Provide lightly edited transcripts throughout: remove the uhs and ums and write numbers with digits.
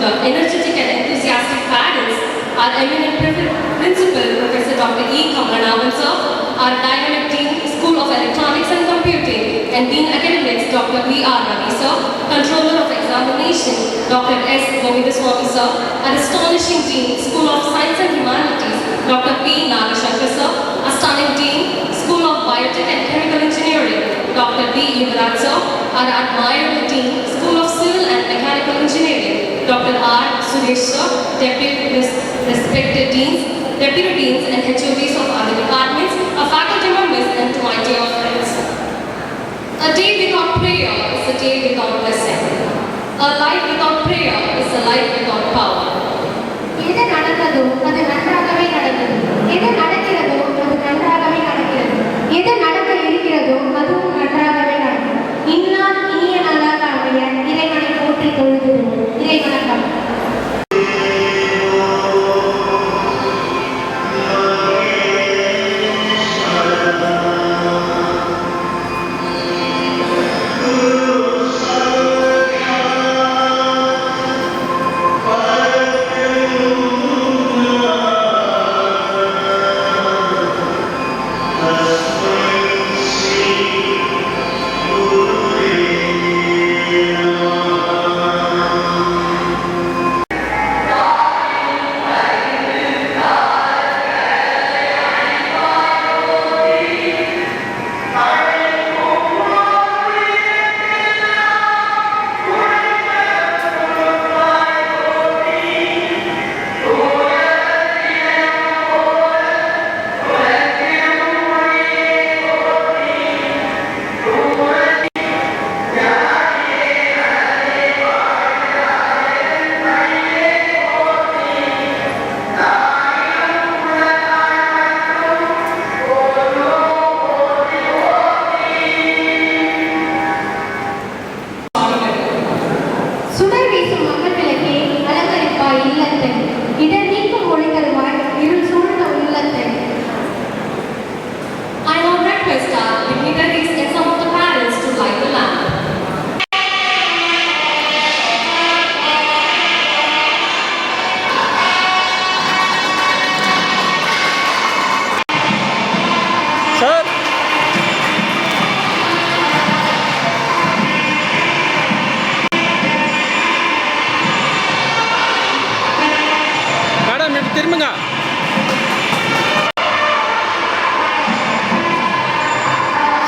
the energetic and enthusiastic parents, our eminent principal, Professor Dr. E. Kamalanavan sir, our dynamic Dean, School of Electronics and Computing, and Dean Academics, Dr. V.R. Ravi sir, Controller of Examination, Dr. S. Govindaswamy sir, our astonishing Dean, School of Science and Humanities, Dr. P. Nagashankar sir, our stunning Dean, School of Biotech and Chemical Engineering, Dr. D. Yuvraj sir, our admirable Dean, School of Civil and Mechanical Engineering, Dr. R. Suresh sir, respected Deans, Deputy Deans and HODs of other departments, our faculty members and to my dear friends. A day without prayer is a day without blessing. A life without prayer is a life without power. எது நடந்ததோ அது நன்றாகவே நடந்தது, எது நடக்கிறதோ அது நன்றாகவே நடக்கிறது, எது நடக்க இருக்கிறதோ அதுவும் நன்றாகவே நடக்கும். இந்நாள் இனிய நாளாக அமைய இறைவனை போற்றி தொழுகிறோம். இறை வணக்கம். திரும்புங்க.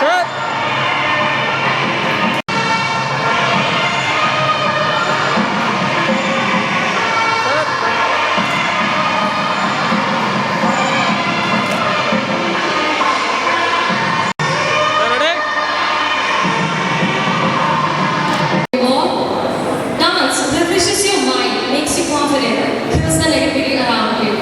Sir Dance refreshes your mind, makes you confident, kills the negativity around you.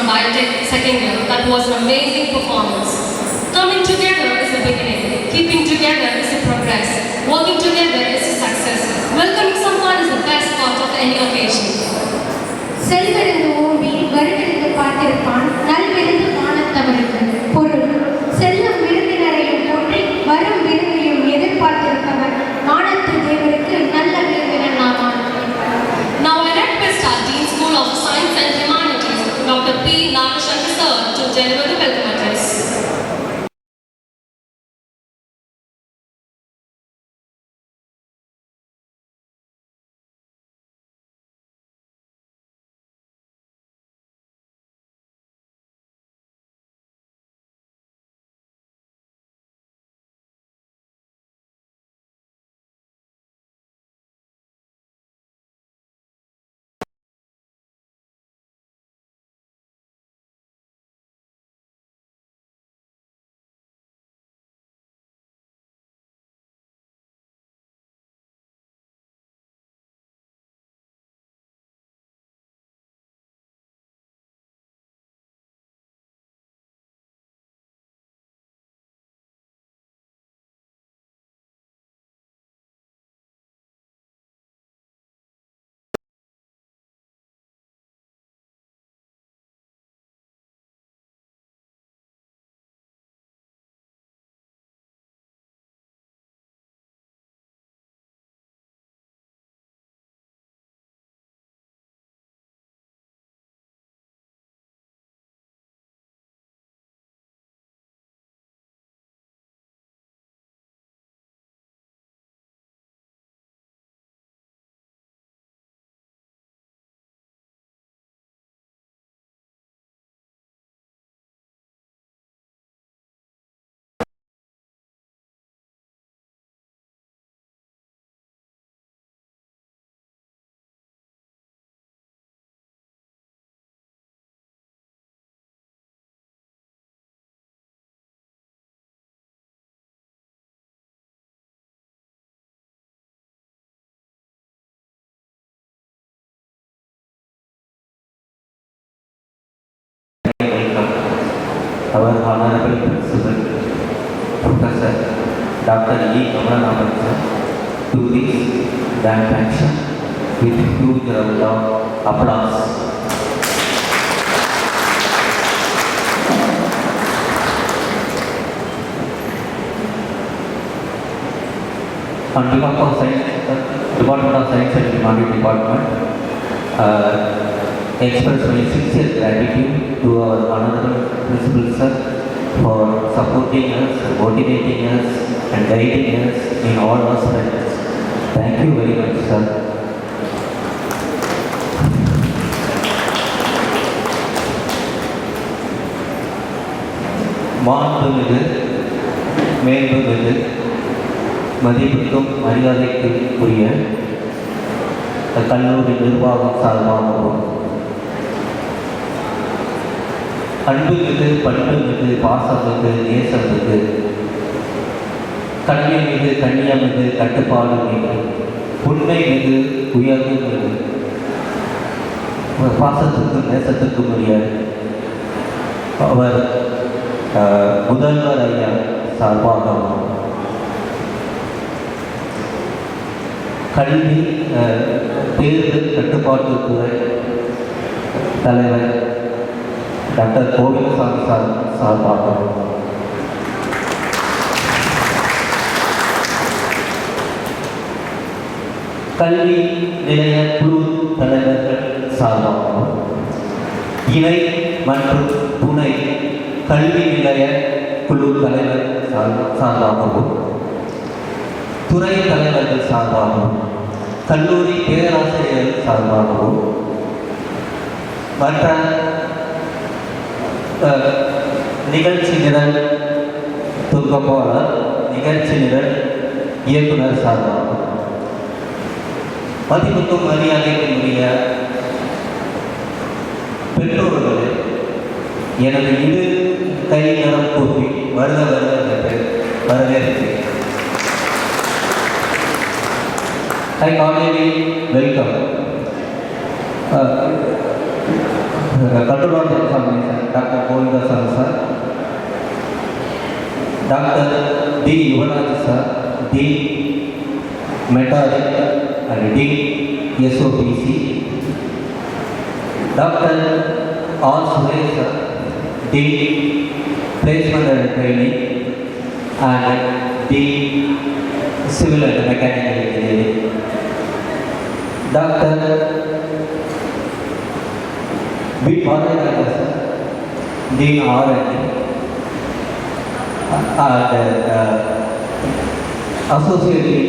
from Biotech second year. That was an amazing performance. Coming together is a beginning. Keeping together is a progress. Working together is a success. Welcoming someone is the best part of any occasion. செல்வெறிந்து ஓம்பி வருடெடுத்து பார்த்திருப்பான் நல்விருந்து மானத்தவருக்கு பொருள் செல்லும் விருந்தினரையும் போற்றி வரும் விருந்தையும் எதிர்பார்த்திருப்பவர் மானத்து தேவருக்கு நல்ல விருந்தினர் ஆவான். Now I request our Dean School of Science and Humanities, Dr. P. Nagashankar sir, to deliver the welcome address. Our Honorable Principal, Professor Dr. E. Kamalanaban sir, to this grand function with huge round of applause. On behalf of Department of Science and Humanities Department, express my sincere gratitude to our Honorable Principal sir for supporting us, motivating us and guiding us in all aspects. Thank you very much sir. மாண்புமிகு மேன்மைமிகு மதிப்புக்கும் மரியாதைக்கும் உரிய கல்லூரி நிர்வாகம் சார்பாகவும் அன்புமிகு பண்புமிகு பாசமிகு நேசமிகு கல்வி மிகு கண்ணியமிகு கட்டுப்பாடு மிகு உண்மை மிகு உயர்வு மிகு பாசத்துக்கும் நேசத்துக்கும் உரிய அவர் முதல்வர் ஐயா சார்பாகவும் கல்வி தேர்வு கட்டுப்பாட்டுத்துறை தலைவர் டாக்டர் கோவிந்தசாமி சார்பாகவும் கல்வி நிலைய குழு தலைவர்கள் சார்பாகவும் இணை மற்றும் துணை கல்வி நிலைய குழு தலைவர் சார்பாகவும் துறை தலைவர்கள் சார்பாகவும் கல்லூரி பேராசிரியர் சார்பாகவும் மற்ற நிகழ்ச்சி நிரல் தொகுப்பாளர் நிகழ்ச்சி நிரல் இயக்குனர் சார்பாகவும் மதிப்புக்கும் மரியாதைக்கும் உரிய பெற்றோர்களே எனது இரு கை நலம் கூப்பி வருக வருக என்று வரவேற்கிறேன். I cordially welcome control of the examination Dr. D. Yuvanaj sir, Dean Mentoring and Dean SOPC. Dr. R. Suresh sir, Dean Placement and Training and Dean Civil and Mechanical Engineering. Dr. B. Madhavanan sir, Dean R&D. Associate Dean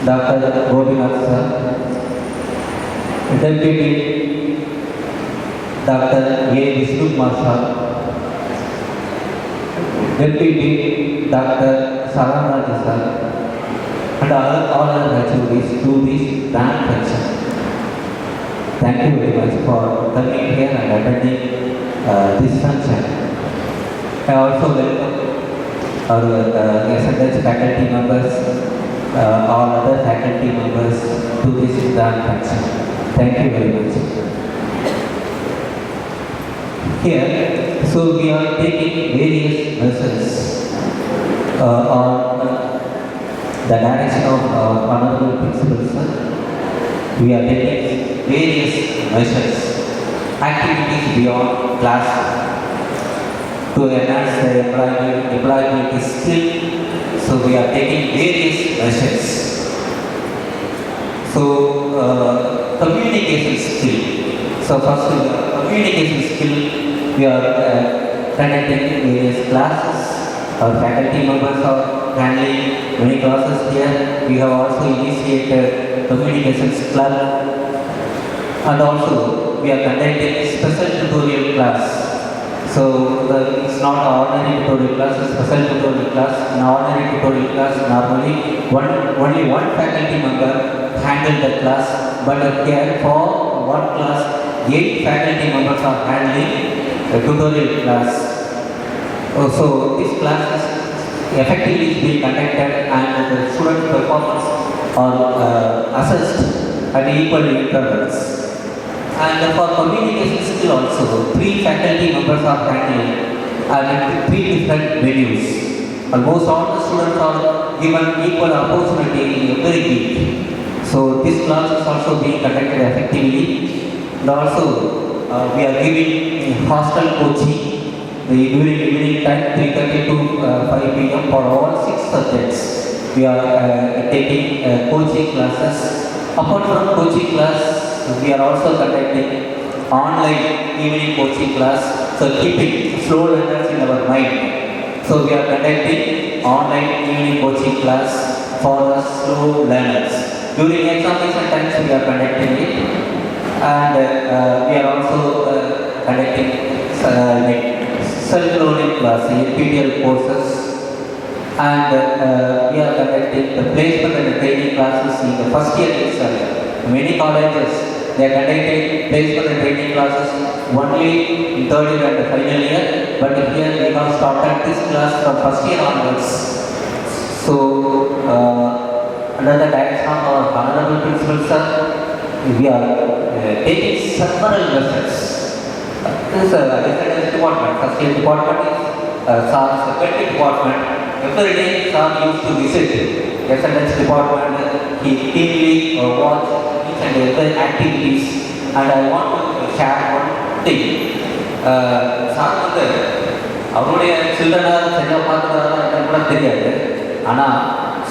Dr. Gopinath sir, Deputy Dr. A. Vishnu Kumar sir, Deputy Dean Dr. Saranarajan sir, and all other HODs do this grand function. Thank you very much for coming here and attending this function. I also welcome our SNH faculty members, all other faculty members to this grand function. Thank you very much. Here, so we are taking various measures on the direction of our honorable principal sir. We are taking various measures, activities beyond class to enhance the employability skill. So we are taking various measures. So communication skill. So first communication skill, we are conducting various classes. Our faculty members are handling many classes here. We have also initiated communications club, and also we are conducting special tutorial class. So it's not an ordinary tutorial class, it's a special tutorial class. In ordinary tutorial class, normally only one faculty member handles the class, but here for one class, 8 faculty members are handling the tutorial class. So this class is effectively being conducted and the student performance are assessed at equal intervals. And for communication skill also, 3 faculty members are handling and 3 different venues. Almost all the students are given equal opportunity every week. So this class is also being conducted effectively. And also we are giving hostel coaching during evening time 3:30 to 5 p.m. for all 6 subjects. We are taking coaching classes. Apart from coaching class, we are also conducting online evening coaching class, so keeping slow learners in our mind. So we are conducting online evening coaching class for the slow learners. During examination times we are conducting it, and we are also conducting self-learning class, PTL courses, and we are conducting the placement and training classes in the first year itself. Many colleges, they are conducting placement and training classes only in third year and the final year, but here we have started this class from first year onwards. So, under the direction of our honorable principal sir, we are taking several measures. This is a department. First year department is second department. Every day, sir used to visit SNH department. He keenly watched and other activities, and I want to share one thing. Sir வந்து அவருடைய சில்ட்ரனை சரியாக பார்த்துக்கிறாரா என்னன்னு கூட தெரியாது. ஆனால்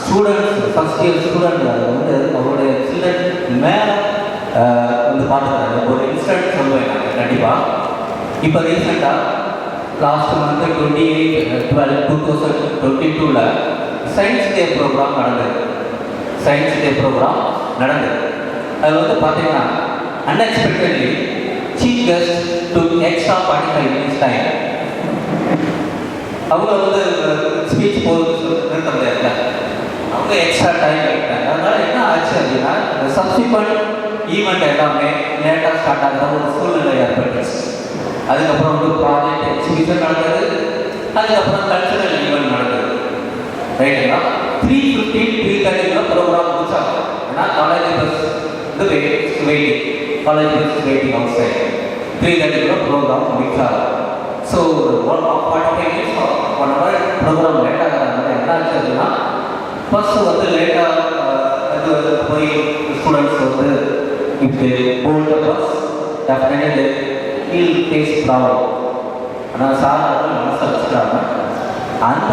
students first year student வந்து அவருடைய children மேலே வந்து பார்த்துக்கிறாரு. ஒரு இன்சிடென்ட் சொல்லுவேன் நான் கண்டிப்பாக. இப்போ ரீசெண்டாக last month 28/12/2022 science day programme நடந்தது. சயின்ஸ் டே ப்ரோக்ராம் நடந்தது. அது வந்து பார்த்தீங்கன்னா unexpectedly chief guest to extra 45 minutes time. அவங்க வந்து ஸ்பீச் போகுது நிறுத்த முடியாதுல்ல, அவங்க எக்ஸ்ட்ரா டைம் எடுத்தாங்க. அதனால என்ன ஆச்சு அப்படின்னா சப்சிக்வெண்ட் ஈவெண்ட் எல்லாமே லேட்டாக ஸ்டார்ட் ஆகிற ஒரு சூழ்நிலை ஏற்பட்டுச்சு. அதுக்கப்புறம் வந்து ப்ராஜெக்ட் எக்ஸிபிஷன் நடந்தது, அதுக்கப்புறம் கல்ச்சரல் ஈவெண்ட் நடந்தது. ரைட்டுங்களா? 3:15 ப்ரோக்ராம் முடிச்சாங்க. ஏன்னா காலேஜ் பஸ் வந்து waiting, college bus waiting outside. 3:30 program முடிச்சாங்க. ஸோ 45 minutes பண்ண மாதிரி ப்ரோக்ராம் லேட் ஆகிறாங்க. என்ன ஆச்சு அப்படின்னா ஃபர்ஸ்ட் வந்து லேட்டாக அது போய் ஸ்டூடெண்ட்ஸ் வந்து இப்போ போல்டு bus definitely feel face problem. ஆனால் சார் அவர்கள் மனசை வச்சுக்கிறாங்க. அந்த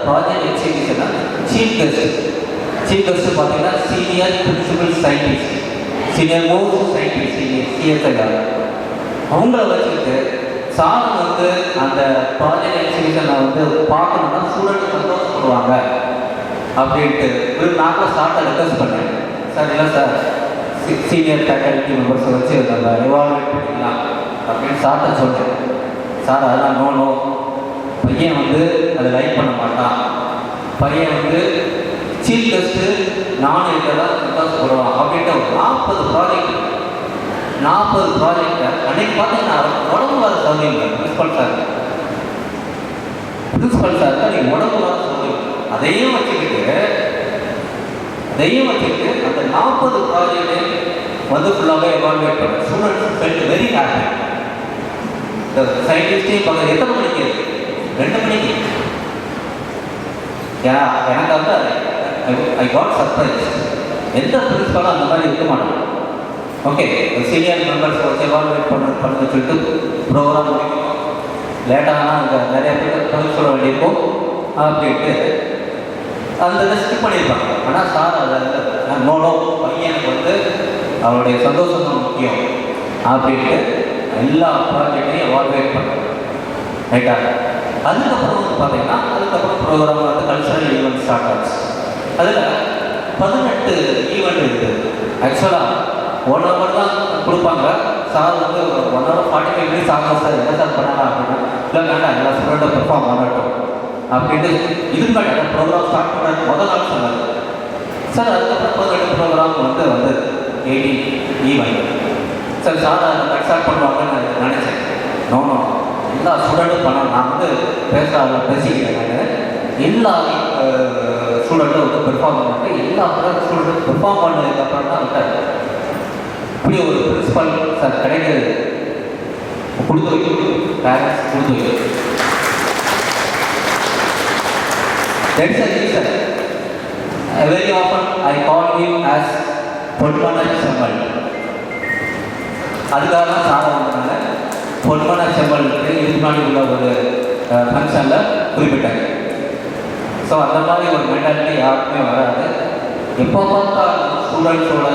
ப்ராஜெக்ட் எக்ஸிபிஷனை சீஃப் கெஸ்ட்டு பார்த்தீங்கன்னா senior principal scientist, senior most scientist CSIR அவங்கள வச்சுக்கிட்டு சார் வந்து அந்த ப்ராஜெக்ட் எக்ஸிபிஷனை வந்து பார்க்கணுன்னா ஸ்டூடெண்ட் சந்தோஷப்படுவாங்க அப்படின்ட்டு நாங்களும் சார்ட்டை ரெக்வஸ்ட் பண்ணேன். சார் இல்லை சார் சீனியர் ஃபேக்கல்ட்டி மெம்பர்ஸை வச்சு நம்ம எவால்வேட் பண்ணிக்கலாம் அப்படின்னு சார்ட்டை சொன்னேன். சார் அதெல்லாம் நோ பையன் வந்து அதை லைக் பண்ண மாட்டான், பையன் வந்து சீஃப் கெஸ்ட்டு நானும் இதெல்லாம் சந்தோஷப்படுவான் அப்படின்ட்டு ஒரு 40 ப்ராஜெக்டை அன்னைக்கு பார்த்தீங்கன்னா உடம்பு வர சௌகரியம் பிரின்ஸ்பல் சார் நீங்கள் உடம்பு வர சௌகரியம் அதையும் வச்சுக்கிட்டு அந்த 40 ப்ராஜெக்டை வந்து ஃபுல்லாகவே எவால்வேட் பண்ண ஸ்டூடெண்ட்ஸ் ஃபெல்ட் வெரி ஹாப்பி. சயின்டிஸ்டையும் பார்க்க எத்தனை மணிக்கு 2 மணிக்கு எனக்கு வந்து ஐ காட் சர்ப்ரைஸ். எந்த பிரின்ஸ்பலும் அந்த மாதிரி இருக்க மாட்டாங்க. ஓகே சீனியர் மெம்பர்ஸ் வச்சு எவால்வேட் பண்ண சொல்லிட்டு ப்ரோக்ராம் முடிக்கணும். லேட்டானா அங்கே நிறைய பேர் பதில் சொல்ல வேண்டியிருக்கும் அப்படின்ட்டு அந்த ஸ்கிப் பண்ணியிருப்பாங்க. ஆனால் சார் அதை நோனோ பையனுக்கு வந்து அவருடைய சந்தோஷம் தான் முக்கியம் அப்படின்ட்டு எல்லா ப்ராஜெக்டையும் எவால்வேட் பண்ணுறாங்க. ரைட்டா? அதுக்கப்புறம் வந்து பார்த்தீங்கன்னா ப்ரோக்ராம் வந்து கல்ச்சரல் ஈவெண்ட் ஸ்டார்ட் ஆச்சு. அதில் 18 ஈவெண்ட் இருக்குது. ஆக்சுவலாக 1 hour தான் கொடுப்பாங்க. சார் வந்து 1 hour 45 minutes ஆகும். சார் என்ன சார் பண்ணலாம் அப்படின்னா இல்லை வேண்டாம் எல்லா ஸ்டூடெண்ட்டை பெர்ஃபார்ம் பண்ணட்டும் அப்படின்ட்டு இதுக்கு மேலே ப்ரோக்ராம் ஸ்டார்ட் பண்ணுறது முதல் நாள் சொன்னார் சார். அதுக்கப்புறம் 18 ப்ரோக்ராம் வந்து 18 ஈவெண்ட் சார். சார் அதை ஸ்டார்ட் பண்ணுவாங்கன்னு நினச்சேன். நோ எல்லா ஸ்டூடெண்ட்டும் பண்ணணும். நான் வந்து பேசிக்கிறேன். எல்லா ஸ்டூடெண்ட்டும் வந்து பெர்ஃபார்ம் பண்ணாங்க. எல்லா ஸ்டூடெண்ட்டும் பெர்ஃபார்ம் பண்ணதுக்கப்புறம் தான் விட்டார். இப்படி ஒரு பிரின்சிபல் சார் கிடைக்கிறது கொடுத்து வைக்கணும். பேரண்ட்ஸ் கொடுத்து வைக்கணும். That's a reason. Very often I call him as Ponmana செம்மல். அதுக்காக தான் சாரை வந்தனால பொன்மன செம்மலுக்கு இதுக்கு முன்னாடி உள்ள ஒரு ஃபங்க்ஷனில் குறிப்பிட்டாங்க. ஸோ அந்த மாதிரி ஒரு மென்டாலிட்டி யாருக்குமே வராது. எப்போ பார்த்தாலும் ஸ்டூடெண்ட்ஸோட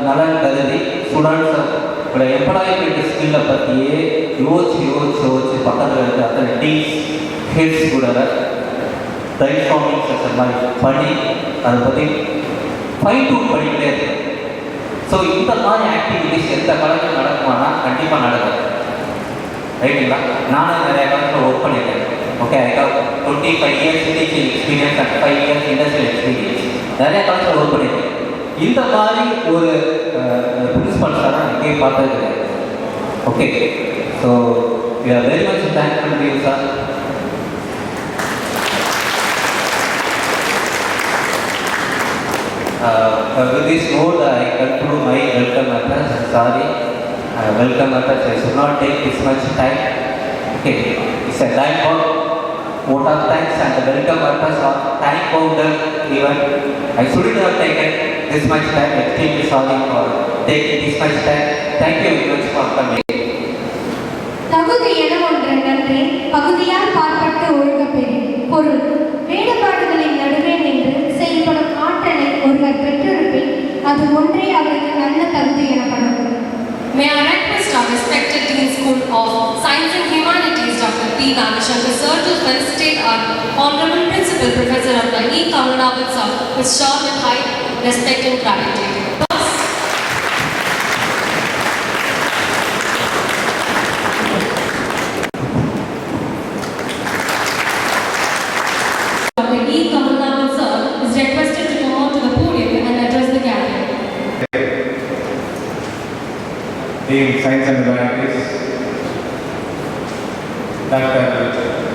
நலன் கருதி ஸ்டூடெண்ட்ஸோட எம்ப்ளாயபிலிட்டி ஸ்கில்லை பற்றியே யோசிச்சு பக்கத்தில் இருக்க அத்தனை டீம்ஸ் ஹெட்ஸ் கூட ரைட் ஃபார்மிங் செஷன் மாதிரி பண்ணி அதை பற்றி ஃபைன் டூன் பண்ணிக்கிட்டே இருக்கு. ஸோ இந்த மாதிரி ஆக்டிவிட்டிஸ் எந்த காலத்தில் நடக்குமானா கண்டிப்பாக நடக்கும். ரைட்டுங்களா? நானும் நிறைய காலத்தில் ஒர்க் பண்ணியிருக்கேன். Okay, I have 25 years teaching experience and 5 years industrial experience. நிறைய காலத்தில் ஒர்க் பண்ணியிருக்கேன். இந்த மாதிரி ஒரு பிரின்சிபல்ஸாக நான் எங்கேயும் பார்த்தது கிடையாது. Okay, so we are very much thankful to you sir. With this note, I conclude my welcome address. Sorry, welcome address. I should not take this much time. Okay, it's a time for vote of thanks and the welcome address of time founder event. I shouldn't have taken this much time. Extremely sorry for taking this much time. Thank you very much for coming. தகுதி என ஒன்று நன்றி பகுதியால் பார்ப்பட்டு ஒழுகப்பெறி பொருள் வேறுபாடுகளின் நடுவே நின்று செயல்படும் ஆற்றலை ஒருவர் பெற்றிருப்பின் அது ஒன்றே அவருக்கு நல்ல தகுதி எனப்படும். May I request our respected Dean School of Science and Humanities, Dr. P. Nagashankar sir, to felicitate our Honorable Principal Professor Dr. E. Kamalanavan sir with short and high respect and gratitude. Dr. E. Kamalanavan sir is requested to come out to the podium and address the gathering. Dean Science and Humanities, Dr.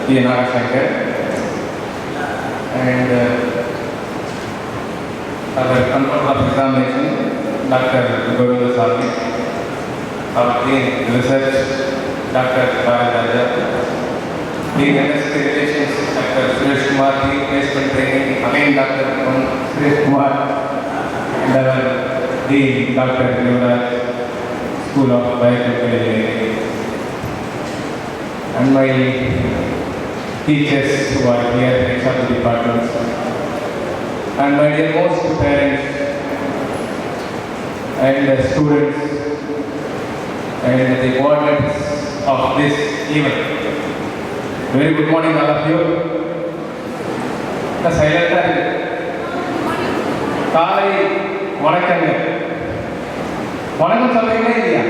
P. Nagashankar, and our Control of Examination, Dr. Govinda Swami, our Dean Research, Dr. Bharat Raja, Dean Industry Relations Suresh Kumar, Team Placement Training, again Dr. Suresh Kumar, and our Dean, Dr. Yuvraj, School of Biochemical Engineering, and my teachers who are here, heads of the departments, and my dear most parents and students and the coordinates of this event. Very good morning all of you. The silent காலை வணக்கங்க. வணக்கம் சொல்றீங்களா இல்லையா?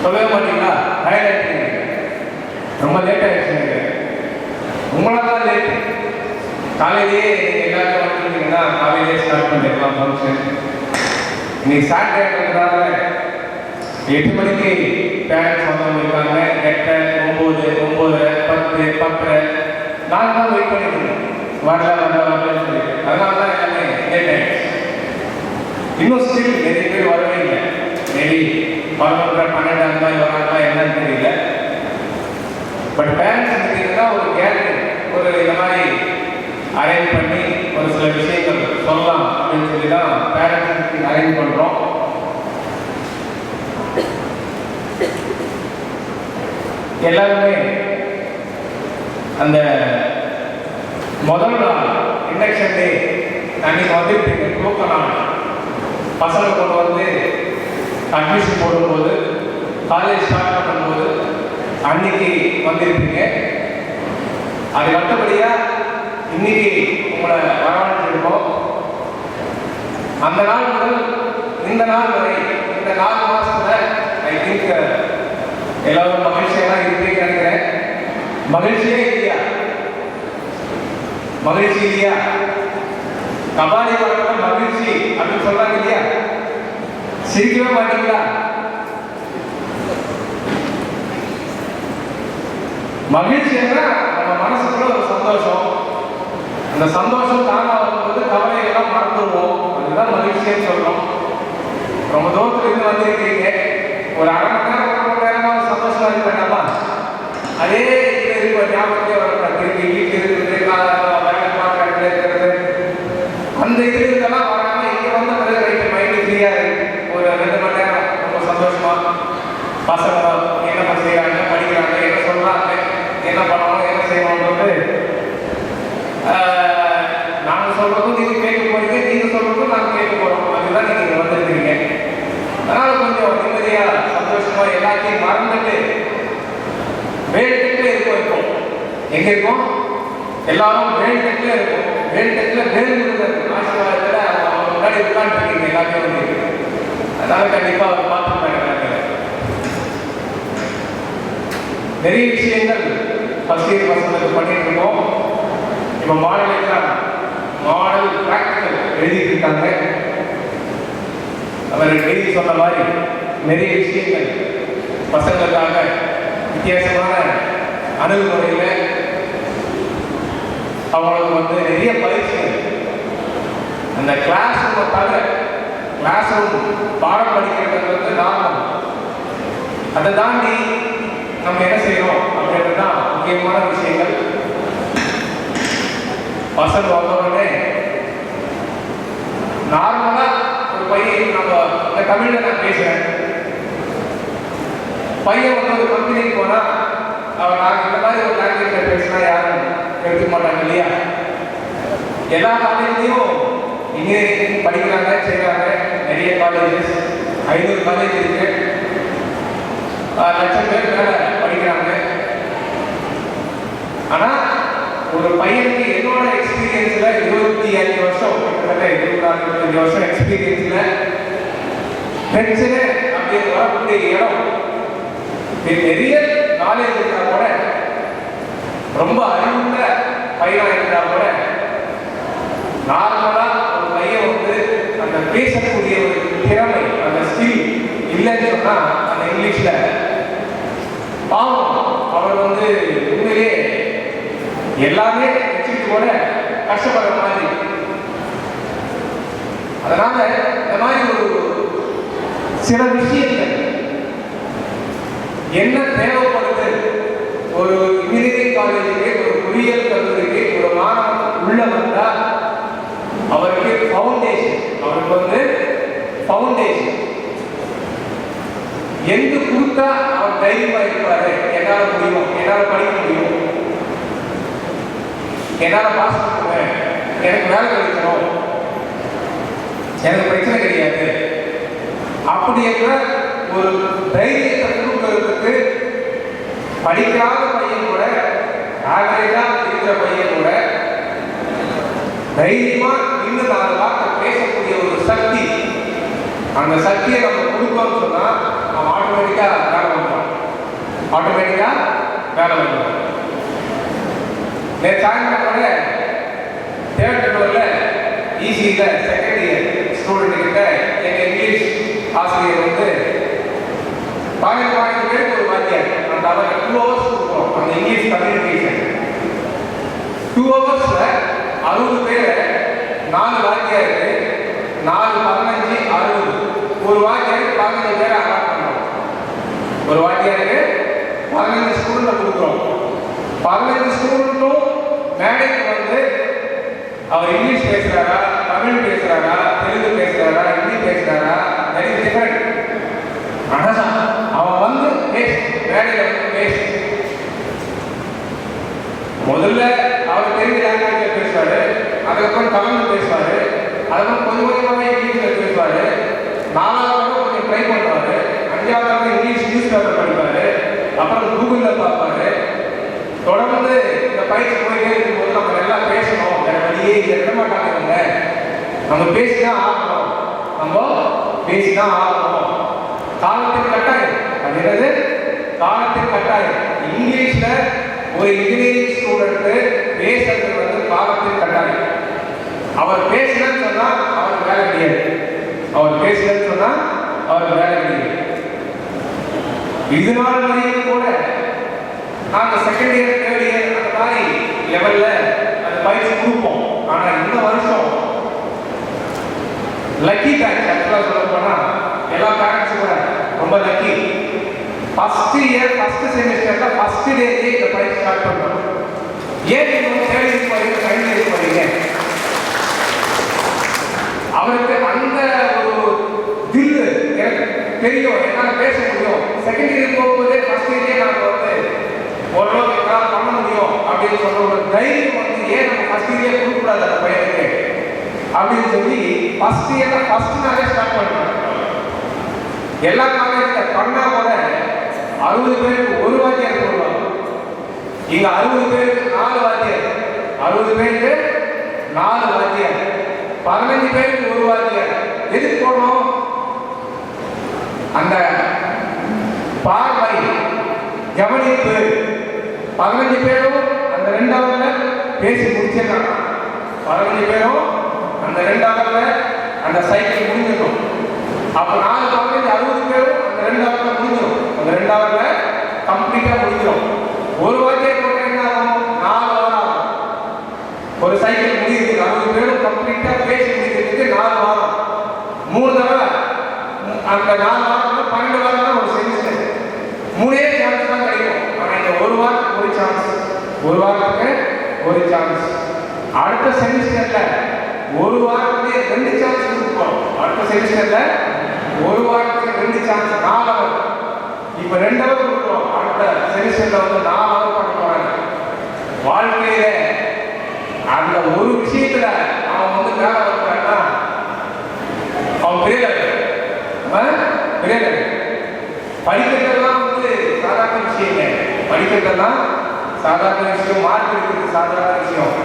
சொல்லவே மாட்டீங்களா? Highlight ரொம்ப late ஆயிடுச்சு. உங்களால லேட். காலையிலேயே எல்லாரும் வந்துட்டீங்கன்னா காலையிலேயே ஸ்டார்ட் பண்ணிடலாம் ஃபங்க்ஷன். இன்னைக்கு சாட்டர்டேங்கிறதால 8 மணிக்கு பேரண்ட்ஸ் வந்தவங்க இருக்காங்க. 8, 9, 9, 10, 10 நான் தான் வெயிட் பண்ணிட்டு வரலன்னு சொல்லிட்டு அதனால தான் எல்லாமே லேட் ஆயிடுச்சு. இன்னும் ஸ்டில் நிறைய பேர் வரவே இல்லை. மேபி 11, 12 அந்த மாதிரி வராங்களா என்னன்னு தெரியல. பட் பேரண்ட்ஸ் பார்த்தீங்கன்னா ஒரு கேதரிங் ஒரு இந்த மாதிரி அரேஞ்ச் பண்ணி ஒரு சில விஷயங்கள் சொல்லலாம் அப்படின்னு சொல்லி தான் பேரண்ட்ஸ் அரேஞ்ச் பண்ணுறோம். எல்லாருமே அந்த முதல் நாள் இண்டக்ஷன் டே அன்னைக்கு வந்துட்டு தூக்க நாள் பசங்களை கொண்டு வந்து அட்மிஷன் போடும்போது காலேஜ் ஸ்டார்ட் பண்ணும்போது அன்னைக்கு வந்திருப்பீங்க. அதுக்கு அடுத்தபடியாக இன்னைக்கு உங்களை வரவழைச்சிருக்கோம். அந்த நாள் முதல் இந்த நாள் வரை இந்த 4 மாசத்துல ஐ திங்க் எல்லாரும் மகிழ்ச்சியெல்லாம் இருப்பீங்க நினைக்கிறேன். மகிழ்ச்சியே இல்லையா? மகிழ்ச்சி இல்லையா? கபாலி வளர்க்க மகிழ்ச்சி அப்படின்னு சொல்றாங்க இல்லையா? சிரிக்கவே மாட்டீங்களா? மகிழ்ச்சின்னா நம்ம மனசுக்குள்ள ஒரு சந்தோஷம். அந்த சந்தோஷம் தானா வரும்போது கவலையெல்லாம் மறந்துடுவோம். அதுதான் மகிழ்ச்சின்னு சொல்றோம். ரொம்ப தூரத்துல இருந்து வந்திருக்கீங்க. ஒரு அரை மணி நேரம் 1 மணி நேரமா சந்தோஷமா இருப்பேனாமா அதே இது ஞாபகத்தே வரக்கூடாது. திருப்பி வீட்டுக்கு இருக்கிறது வேலை பார்க்கறது இருக்கிறது அந்த இது இதெல்லாம் வராம இங்க வந்த பிறகு ரைட்டு மைண்டு ஃப்ரீயா இருக்கு. ஒரு 2 மணி நேரம் ரொம்ப சந்தோஷமா பசங்க என்ன செய்யறாங்க, படிக்கிறாங்க, என்ன சொல்றாங்க, என்ன பண்ணணும், என்ன செய்யணும்ன்றது நாங்கள் சொல்றதும் நீங்க கேட்க போறீங்க, நீங்க சொல்றதும் நாங்கள் கேட்க போறோம். அதுதான் நீங்க வந்துருக்கீங்க. அதனால கொஞ்சம் நிம்மதியா சந்தோஷமா எல்லாத்தையும் மறந்துட்டு வேல்டெக்ல இருக்கும். இப்போ எங்க இருக்கும்? எல்லாரும் வேல்டெக்ல இருக்கும். வேல்டெக்ல வேல்முருகன் ஆசீர்வாதத்துல அவங்க முன்னாடி உட்காந்துருக்கீங்க எல்லாத்தையும் வந்து. அதனால கண்டிப்பா அவர் பார்த்துருப்பாங்க. நிறைய விஷயங்கள் ஃபர்ஸ்ட் இயர் பசங்களுக்கு பண்ணிட்டு இருக்கோம். இப்போ மாடல் எக்ஸாம் மாடல் பிராக்டிக்கல் எழுதிட்டு இருக்காங்க. அவர் எழுதி சொன்ன மாதிரி நிறைய விஷயங்கள் பசங்களுக்காக வித்தியாசமான அணுகுமுறையில் அவங்களுக்கு வந்து நிறைய பயிற்சிகள் அந்த கிளாஸ் ரூமுக்காக கிளாஸ் ரூம் பாடம் படிக்கிறது வந்து நார்மல். அதை தாண்டி நம்ம என்ன செய்யறோம் அப்படின்றது தான் முக்கியமான விஷயங்கள். பசங்க வந்தவுடனே நார்மலா ஒரு பையன் நம்ம இந்த தமிழ்ல நான் பேசுறேன். பையன் வந்து ஒரு கம்பெனிக்கு போனா அவன் நான் இந்த மாதிரி ஒரு லாங்குவேஜ்ல பேசினா யாரும் எடுத்துக்க மாட்டாங்க இல்லையா? எல்லா காலேஜ்லையும் இன்ஜினியரிங் படிக்கிறாங்க செய்யறாங்க. நிறைய காலேஜஸ் 500 காலேஜ் இருக்கு. லட்சம் பேர் மேல படிக்கிறாங்க. ஆனா ஒரு பையனுக்கு என்னோட எக்ஸ்பீரியன்ஸ்ல 25 வருஷம் கிட்டத்தட்ட 24-25 வருஷம் எக்ஸ்பீரியன்ஸ்ல பிரச்சனை அப்படின்னு வரக்கூடிய இடம் நிறைய நாலேஜ் இருந்தா கூட ரொம்ப அறிவுள்ள பையனா இருந்தா கூட நார்மலா ஒரு பையன் வந்து அந்த பேசக்கூடிய ஒரு திறமை அந்த ஸ்கில் இல்லைன்னு சொன்னா அந்த இங்கிலீஷ்ல பாவம் அவர் வந்து உண்மையிலே எல்லாமே வச்சுட்டு கூட கஷ்டப்படுற மாதிரி. அதனால இந்த மாதிரி ஒரு சில விஷயங்கள் என்ன தேவைப்படுது ஒரு இன்ஜினியரிங் காலேஜுக்கு ஒரு பொறியியல் கல்லூரி ஃபவுண்டேஷன். எந்த கொடுத்தா அவர் தைரியமா இருப்பாரு, என்னால முடியும், என்னால படிக்க முடியும், என்னால பாஸ் பண்ணுவேன், எனக்கு வேலை கிடைக்கணும், எனக்கு பிரச்சனை கிடையாது அப்படி என்ற ஒரு தைரியத்தை கொடுக்கறதுக்கு படிக்காத பையன் கூட, ஆவரேஜா இருக்கிற பையன் கூட தைரியமா இன்னும் 4 வார்த்தை பேசக்கூடிய ஒரு சக்தி, அந்த சக்தியை நம்ம கொடுக்கணும்னு சொன்னா நம்ம ஆட்டோமேட்டிக்கா வேலை பண்ணுவோம். ஆட்டோமேட்டிக்கா வேலை பண்ணுவோம். நேற்று சாயந்தரம் கூட தேவட்டூர்ல ஈஸியில செகண்ட் இயர் ஸ்டூடெண்ட் கிட்ட எங்க இங்கிலீஷ் ஆசிரியர் வந்து 12 பேருக்கு ஒரு வாத்தியார், அந்த அவர் 2 hours கொடுக்குறோம் அந்த இங்கிலீஷ் கம்யூனிகேஷன். 2 hours 60 பேர், 4 வாத்தியாருக்கு 4, 15, 60. ஒரு வாத்தியாருக்கு 15 பேரை அலாட் பண்ணுறோம். ஒரு வாத்தியாருக்கு 15 ஸ்டூடெண்ட்டை கொடுக்குறோம். 15 ஸ்டூடெண்ட்டும் மேடைக்கு வந்து அவர் இங்கிலீஷ் பேசுறாரா, தமிழ் பேசுறாரா, தெலுங்கு பேசுறாரா, ஹிந்தி பேசுறாரா, வெரி டிஃபரெண்ட். ஆனால் அவன் வந்து மேடையில் வந்து பேசு. முதல்ல அவர் தெரிஞ்ச லாங்குவேஜ்ல பேசுவாரு, அதுக்கப்புறம் தமிழ்ல பேசுவாரு, அதுக்கப்புறம் கொஞ்சம் கொஞ்சமாக இங்கிலீஷ்ல பேசுவாரு, 4வது கொஞ்சம் ட்ரை பண்ணுவாரு, 5வது இங்கிலீஷ் நியூஸ் பேப்பர் படிப்பாரு, அப்புறம் கூகுள்ல பார்ப்பாரு. தொடர்ந்து இந்த பயிற்சி போயிட்டே இருக்கும்போது நம்ம நல்லா பேசணும், வேற வழியே இருக்க மாட்டாங்க, நம்ம பேசிதான் ஆகணும், நம்ம பேசிதான் ஆகணும். காலத்தின் கட்டாயம், அது என்னது காலத்தின் கட்டாயம். இங்கிலீஷ்ல ஒரு இன்ஜினியரிங் ஸ்டூடெண்ட் பேசுறது வந்து காலத்தின் கட்டாயம். அவர் பேசலன்னு சொன்னா அவருக்கு வேலை கிடையாது, அவர் பேசலன்னு சொன்னா அவருக்கு வேலை கிடையாது. இதனால வரையும் கூட நாங்க செகண்ட் இயர், தேர்ட் இயர் அந்த மாதிரி லெவல்ல அந்த பயிற்சி கொடுப்போம். ஆனா இந்த வருஷம் லக்கி பேட்ச், ஆக்சுவலா சொல்ல போனா எல்லா பேரண்ட்ஸும் கூட ரொம்ப லக்கி. ஃபர்ஸ்ட் இயர் ஃபர்ஸ்ட் செமிஸ்டர்ல ஃபர்ஸ்ட் டேயே இந்த பயிற்சி ஸ்டார்ட் பண்றோம். ஏன் நீங்க தேர்ட் இயர் போறீங்க, செகண்ட் இயர் போறீங்க? அவருக்கு அந்த ஒரு தில் எனக்கு தெரியும், என்னால பேச முடியும். செகண்ட் இயர் போகும்போதே ஃபர்ஸ்ட் இயர்லயே நாம வந்து ஓரளவுக்கு என்னால் பண்ண முடியும் அப்படின்னு சொல்ற ஒரு தைரியம் வந்து ஏன் நம்ம ஃபர்ஸ்ட் இயர்லயே கொடுக்கூடாது அந்த பையனுக்கு அப்படின்னு சொல்லி ஃபர்ஸ்ட் இயர்ல ஃபர்ஸ்ட் நாளே ஸ்டார்ட் பண்றோம். எல்லா காலேஜ்ல பண்ணா கூட 60 பேருக்கு ஒரு வாத்தியார் போடுவாங்க. இங்க 60 பேருக்கு 4 வாத்தியார், 60 பேருக்கு 4 வாத்தியார், 15 பேருக்கு ஒரு வாத்தியார். எதுக்கு போடணும்? அந்த பார்வை, கவனிப்பு. 15 பேரும் அந்த 2 hourல பேசி முடிச்சிடறாங்க. 15 பேரும் அந்த 2 hourல அந்த சைக்கிள் முடிஞ்சிடும். அப்ப 4 15 60 பேரும் அந்த 2 hourல முடிஞ்சிடும். அந்த 2 hourல கம்ப்ளீட்டா முடிஞ்சிடும். ஒரு வாத்தியார் போட்டா என்ன ஆகும்? 4 hour ஆகும். ஒரு சைக்கிள் முடியுது, 60 பேரும் கம்ப்ளீட்டா பேசி முடிக்கிறதுக்கு 4 வாரம். 3 தடவை அந்த 4 வாரம் 12 வாரம் தான் ஒரு செமிஸ்டர். 3 சான்ஸ் தான் கிடைக்கும். ஆனா இந்த ஒரு வாரத்துக்கு ஒரு சான்ஸ், ஒரு வாரத்துக்கு ஒரு சான்ஸ். அடுத்த செமிஸ்டர்ல ஒரு வாரத்துக்கு 2 சான்ஸ் கொடுப்போம். அடுத்த செமிஸ்டர்ல ஒரு வாரத்துக்கு 2 சான்ஸ், 4 hour. இப்ப 2 hour கொடுக்குறோம். அடுத்த செமிஸ்டர்ல வந்து 4 hour பண்ண போறாங்க. வாழ்க்கையில அந்த ஒரு விஷயத்துல அவன் வந்து வேலை வைக்கிறான்னா அவன் பெரிய படிக்கிறதெல்லாம் வந்து சாதாரண விஷயம் இல்லை. படிக்கிறதெல்லாம் சாதாரண விஷயம், மார்க் எடுக்கிறது சாதாரண விஷயம்.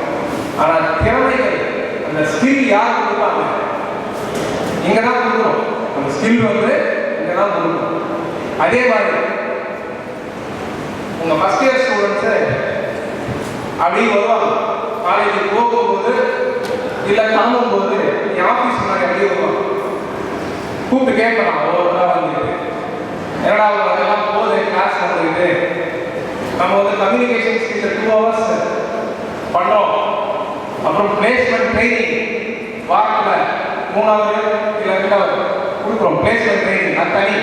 ஆனா திறமைகள், அந்த ஸ்கில் யார் கொடுப்பாங்க? இங்கதான் கொடுக்கணும். அந்த ஸ்கில் வந்து இங்கதான் கொடுக்கணும். அதே மாதிரி உங்க ஃபர்ஸ்ட் இயர் ஸ்டூடெண்ட்ஸ் அப்படி வருவாங்க. காலேஜுக்கு போகும்போது இல்ல கிளம்பும்போது என் ஆஃபீஸ் முன்னாடி அப்படியே வருவாங்க. கூப்பிட்டு கேட்கலாம், ஒவ்வொரு வந்துட்டு என்னடா அதெல்லாம் போகுது கிளாஸ் வந்துட்டு நம்ம வந்து கம்யூனிகேஷன் ஸ்கில் 2 hours பண்றோம். அப்புறம் பிளேஸ்மெண்ட் ட்ரைனிங் வாரத்தில் 3 hour இல்லை 2 hour கொடுக்குறோம். பிளேஸ்மெண்ட் ட்ரைனிங் அது தனி.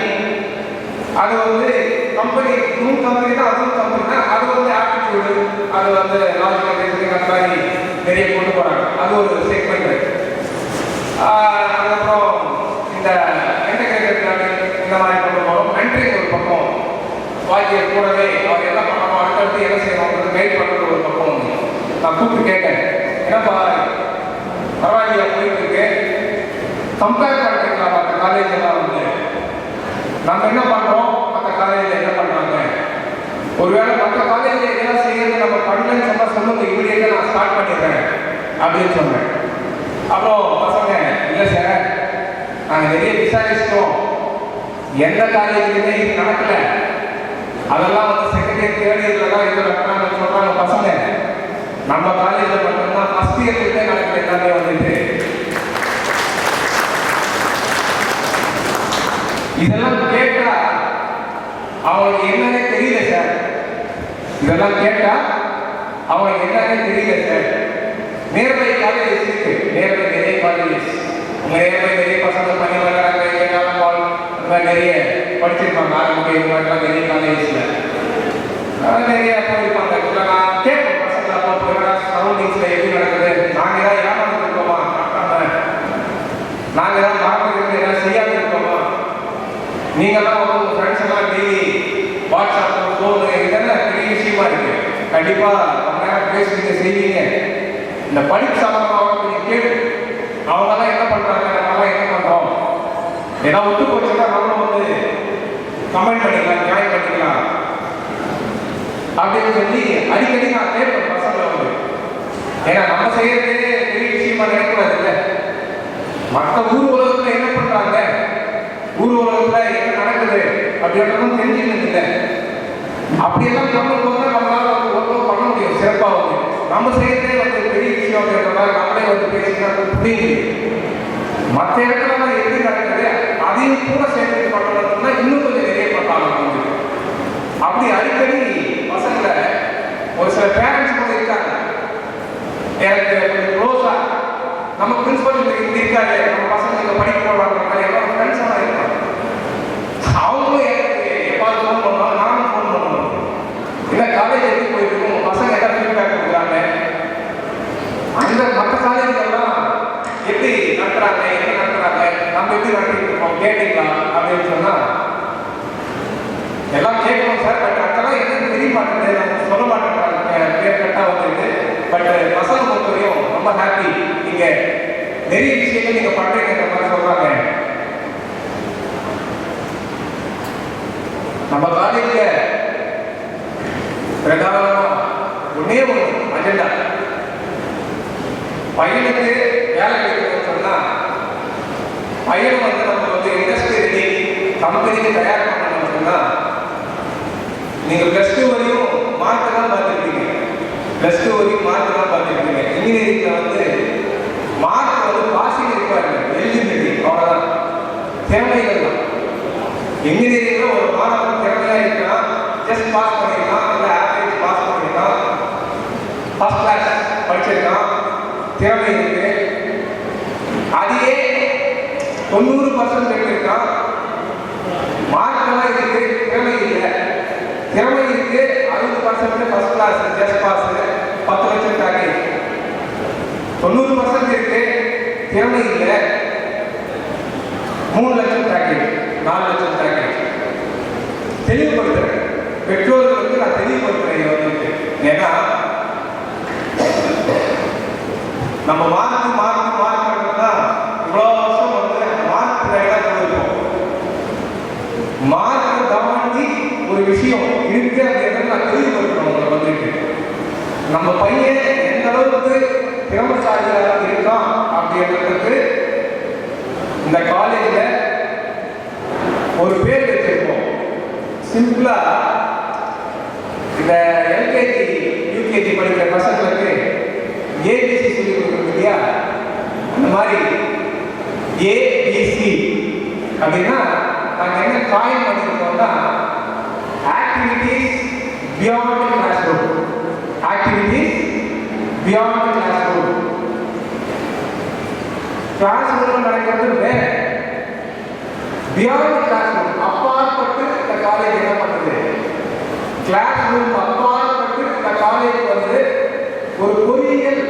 அது வந்து கம்பெனி, இன்னும் கம்பெனி தான், அதுவும் கம்பெனி தான். அது வந்து ஆப்டிடியூடு, அது வந்து லாஜிக்கல் ரீசனிங் அந்த மாதிரி நிறைய கொண்டு போகிறாங்க. அது ஒரு செக்மெண்ட். அதுக்கப்புறம் இந்த இந்த மாதிரி கொண்டு போகிறோம். மென்டரிங் ஒரு பக்கம், வாத்தியார் கூடவே அவர் என்ன பண்ணணும், அடுத்தடுத்து என்ன செய்யணும்ன்றது கைட் பண்ணுறது ஒரு பக்கம் வந்து நான் கூப்பிட்டு கேட்டேன், என்னப்பா பரவாயில்லையா போயிட்டு இருக்கு, கம்பேர் பண்ணுறீங்களா மற்ற காலேஜ் எல்லாம் வந்து நம்ம என்ன பண்ணுறோம், மற்ற காலேஜில் என்ன பண்ணுறாங்க, ஒருவேளை மற்ற காலேஜில் எதெல்லாம் செய்யறது நம்ம பண்ணலன்னு சொன்னால் சொல்லுங்க, இமீடியட்டாக நான் ஸ்டார்ட் பண்ணிடுறேன் அப்படின்னு சொன்னேன். அப்புறம் பசங்க இல்லை சார் நாங்கள் நிறைய விசாரிச்சிட்டோம், எந்த காலேஜ்லையுமே இது நடக்கல, அதெல்லாம் வந்து செகண்ட் இயர் தேர்ட் இயர்ல தான் இது நடக்கிறாங்கன்னு சொல்கிறாங்க பசங்க. நம்ம காலேஜில் மட்டும்தான் ஃபர்ஸ்ட் இயர்லேருந்தே நடக்கிற எல்லாமே வந்துட்டு இதெல்லாம் கேட்டா அவங்களுக்கு என்னன்னே தெரியல சார். இதெல்லாம் கேட்டா அவங்களுக்கு என்னன்னே தெரியல சார். நேர்மை காலேஜ் இருக்கு, நேர்மை நிறைய காலேஜ், உங்க நேர்மை நிறைய பசங்க பண்ணி வர்றாங்க, அந்த மாதிரி நிறைய படிச்சிருப்பாங்க, ஆரம்பிக்க இது மாதிரிலாம் நிறைய காலேஜ்ல நிறைய போயிருப்பாங்க. இல்லை நான் கேட்பேன் பசங்களை, அப்போ சரௌண்டிங்ஸ்ல எப்படி நடக்குது, நாங்கள் ஏதாவது ஏமாந்து இருக்கோமா, நாங்கள் ஏதாவது மறந்து ஏதாவது செய்யாமல் இருக்கோமா, நீங்கள்லாம் வந்து உங்கள் ஃப்ரெண்ட்ஸ் எல்லாம் டெய்லி வாட்ஸ்அப் ஃபோனு இதெல்லாம் பெரிய விஷயமா இருக்கு. கண்டிப்பாக ரொம்ப நேரம் பேசுவீங்க செய்வீங்க, இந்த படிப்பு சம்பந்தமாக கொஞ்சம் கேட்டு அவங்கெல்லாம் என்ன பண்ணுறாங்க, நம்மளாம் என்ன பண்ணுறோம், ஏதாவது ஒத்து போச்சுன்னா நம்மளும் வந்து கமெண்ட் பண்ணிக்கலாம், ஜாயின் பண்ணிக்கலாம் அப்படின்னு சொல்லி அடிக்கடி நான் கேட்பேன் பசங்களை வந்து. ஏன்னா நம்ம செய்யறதே பெரிய விஷயமா நினைக்கூடாது இல்லை, மற்ற ஊர் உலகத்தில் என்ன பண்ணுறாங்க, ஊர் உலகத்தில் என்ன நடக்குது அப்படின்றதும் தெரிஞ்சுக்கிறது இல்லை. அப்படியெல்லாம் பண்ணும்போது நம்மளால வந்து ஒன்றும் பண்ண முடியும் சிறப்பாக வந்து. நம்ம செய்யறதே வந்து பெரிய விஷயம் அப்படின்றதா நம்மளே வந்து பேசினா புரியுது. மற்ற இடத்துல எப்படி நடக்குது அதையும் கூட சேர்த்து பண்ணணும்னா இன்னும் கொஞ்சம் நிறைய பண்ணலாம். அப்படி அடிக்கடி பசங்களை ஒரு சில பேரண்ட்ஸ் கூட இருக்காங்க, எனக்கு கொஞ்சம் க்ளோஸா நம்ம பிரின்சிபல் இப்படி இருக்காரு, நம்ம பசங்க படிக்க போடுறாங்க, எல்லாரும் ஃப்ரெண்ட்ஸ் எல்லாம் இருக்காங்க. அவங்களும் எனக்கு எப்பாவது ஃபோன் பண்ணுவாங்க, நானும் ஃபோன் பண்ணுவோம், இல்லை காலேஜ் எப்படி போயிட்டு இருக்கோம், பசங்க எதாவது ஃபீட்பேக் கொடுக்குறாங்க, அந்த மற்ற காலேஜெல்லாம் எப்படி நடத்துறாங்க, எப்படி நடத்துறாங்க, நம்ம எப்படி நடத்திட்டு இருக்கோம் கேட்டீங்களா அப்படின்னு சொன்னா எல்லாம் கேட்கணும் சார். பட் அதெல்லாம் எதுவும் தெரிய மாட்டேங்குது, நம்ம சொல்ல மாட்டேங்கிறாங்க, பேர் கரெக்டாக வந்துருக்கு. பட் பசங்க பொறுத்தவரையும் ரொம்ப ஹாப்பி, நீங்க நிறைய விஷயங்கள் நீங்க பண்றீங்கிற மாதிரி சொல்றாங்க. நம்ம காலேஜ்ல பிரதானமா ஒன்னே ஒரு அஜெண்டா, பையனுக்கு வேலை கிடைக்கணும்னு சொன்னா பையனை வந்து நம்ம வந்து இண்டஸ்ட்ரி ரெடி கம்பெனிக்கு தயார் பண்ணணும்னு சொன்னா நீங்க பிளஸ் டூ வரையும் மார்க் தான் பார்த்துருக்கீங்க, பிளஸ் டூ வரையும் மார்க் தான் பார்த்துருக்கீங்க. இன்ஜினியரிங்ல வந்து மார்க் வந்து பாசிங் இருப்பாரு, எலிஜிபிலிட்டி அவ்வளவுதான், திறமைகள் தான். இன்ஜினியரிங்ல ஒரு மாணவன் திறமையா இருக்கலாம், ஜஸ்ட் பாஸ் பண்ணிருக்கான், இல்லை ஆவரேஜ் பாஸ் பண்ணிருக்கான், ஃபர்ஸ்ட் கிளாஸ் படிச்சிருக்கான், திறமை இருக்கு, அதையே 90% எடுத்திருக்கான், மார்க்கெல்லாம் இருக்கு, திறமை இல்லை. திறமை இருக்கு 60% ஃபர்ஸ்ட் கிளாஸ் ஜஸ்ட் பாஸ் 10 லட்சம் பேக்கேஜ். 90% இருக்கு, திறமை இல்லை 3 லட்சம் பேக்கேஜ், 4 லட்சம் பேக்கேஜ். தெளிவுபடுத்துறேன் பெற்றோர்களுக்கு, நான் தெளிவுபடுத்துறேன் வந்துட்டு. ஏன்னா நம்ம மார்க் மார்க் மார்க்னா இவ்வளோ வருஷம் வந்து மார்க் போயிருக்கோம். மார்க் தாண்டி ஒரு விஷயம் இருக்கு அப்படின்றத நான் தெளிவுபடுத்தணும் உங்களுக்கு வந்துட்டு. நம்ம பையன் எந்த அளவுக்கு திறமைசாலியாக இருக்கான் அப்படின்றதுக்கு இந்த காலேஜில் ஒரு பேர் வச்சிருக்கோம். சிம்பிளா இந்த எல்கேஜி யூகேஜி படிக்கிற பசங்களுக்கு ஏபிசி சொல்லி கொடுக்குறது இல்லையா, அந்த மாதிரி ஏபிசி அப்படின்னா நாங்கள் என்ன காயின் பண்ணியிருக்கோம்னா activities beyond class room, activities beyond class room. Class room நடக்கிறது வேற, பியாண்ட் கிளாஸ் ரூம் அப்பாற்பட்டு இந்த காலேஜ் என்ன பண்ணுது, கிளாஸ் ரூம் அப்பாற்பட்டு இந்த காலேஜ் வந்து ஒரு பொறியியல்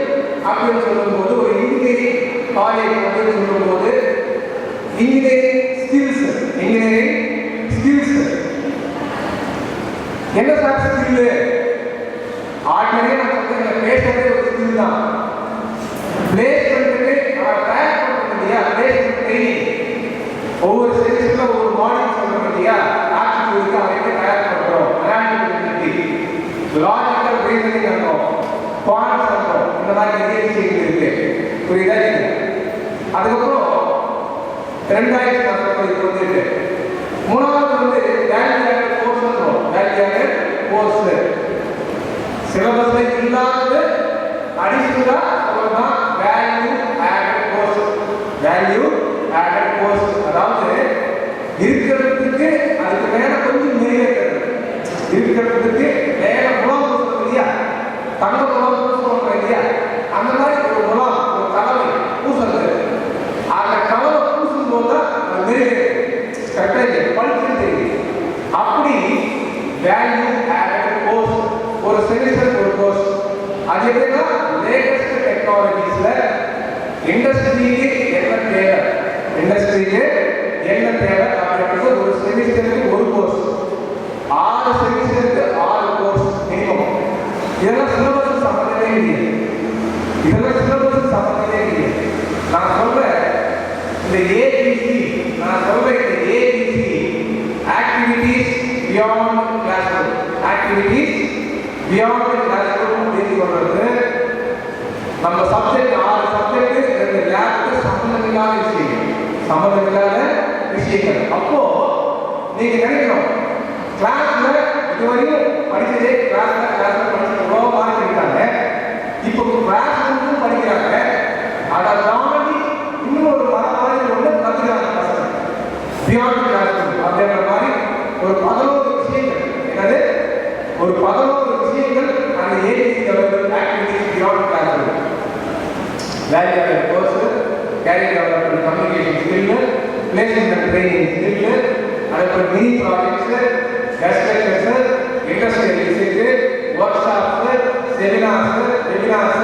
அப்படின்னு சொல்லும்போது, ஒரு இன்ஜினியரிங் காலேஜ் அப்படின்னு சொல்லும்போது இன்ஜினியரிங் ஸ்கில்ஸ், இன்ஜினியரிங் என்ன சார் ஸ்கில்லு? ஆர்டினரியா நான் சொல்றேன், பேசுறதே ஒரு ஸ்கில் தான். பிளேஸ்மெண்ட்டுக்கு நான் தயார் பண்ணுறது இல்லையா, பிளேஸ்மெண்ட் ட்ரைனிங் ஒவ்வொரு செக்ஷன்ல ஒவ்வொரு மாடல் சொல்றோம் இல்லையா, ஆப்டிடியூடுக்கு அவங்க தயார் பண்றோம். அனாலிட்டிபிலிட்டி, லாஜிக்கல் ரீசனிங் இருக்கும், பாயிண்ட்ஸ் இருக்கும், இந்த மாதிரி நிறைய விஷயங்கள் இருக்கு. புரியுதா? அதுக்கப்புறம் ரெண்டாயிரத்தி நான் சொல்றது இப்போ வந்துட்டு மூணாவது வந்து வேல்யூ கோர்ஸ் வந்துடும். வேல்யூ கோர்ஸ் சிலபஸ்ல இல்லாத அடிஷனலா சொல்லலாம் value added course. Value added course அதாவது இருக்கிறதுக்கு அதுக்கு மேல கொஞ்சம் நிறைவேற்றது, இருக்கிறதுக்கு மேல குணம் கொடுக்கணும் இல்லையா, தங்க குணம் பூசுறோம் இல்லையா, அந்த மாதிரி ஒரு குணம், ஒரு கலவை பூசுறது. அந்த கலவை பூசும் போது தான் நிறைவேற்று கரெக்டாக பழுத்து தெரியுது. அப்படி வேல்யூ ஆடட் கோர்ஸ் ஒரு செமிஸ்டர் ஒரு கோர்ஸ். அது எப்படின்னா லேட்டஸ்ட் டெக்னாலஜிஸ்ல இண்டஸ்ட்ரிக்கு என்ன தேவை, இண்டஸ்ட்ரிக்கு என்ன தேவை அப்படின்றது ஒரு செமிஸ்டருக்கு ஒரு கோர்ஸ். 6 செமிஸ்டருக்கு 6 course minimum. இதெல்லாம் சிலபஸ் சம்பந்தமே இல்லை, இதெல்லாம் சிலபஸ் சம்பந்தமே இல்லை. நான் சொல்றேன் இந்த ஏபிசி, நான் சொல்றேன் இந்த ABC activities beyond class room, activities beyond class room அப்படின்னு சொல்றது நம்ம சப்ஜெக்ட் 6 சப்ஜெக்ட் 2 லேப்க்கு சம்பந்தமில்லாத விஷயம், சம்பந்தமில்லாத விஷயங்கள். அப்போ நீங்க நினைக்கணும் கிளாஸ்ல இதுவரையும் படிச்சதே கிளாஸ்ல படிச்சு எவ்வளோ மார்க் எடுத்தாங்க, இப்போ கிளாஸ் ரூம் படிக்கிறாங்க, அதை தாண்டி இன்னும் ஒரு மாதிரி ஒன்று கற்றுக்கிறாங்க பசங்க. பியாண்ட் கிளாஸ் ரூம் அப்படின்ற மாதிரி ஒரு 11 விஷயங்கள், என்னது ஒரு 11 விஷயங்கள் அந்த ABC development activities beyond class room. Value added course, career development, communication skill, placement and training skill, அதுக்கப்புறம் mini projects, guest lectures, industrial visit, workshops, seminars, webinars,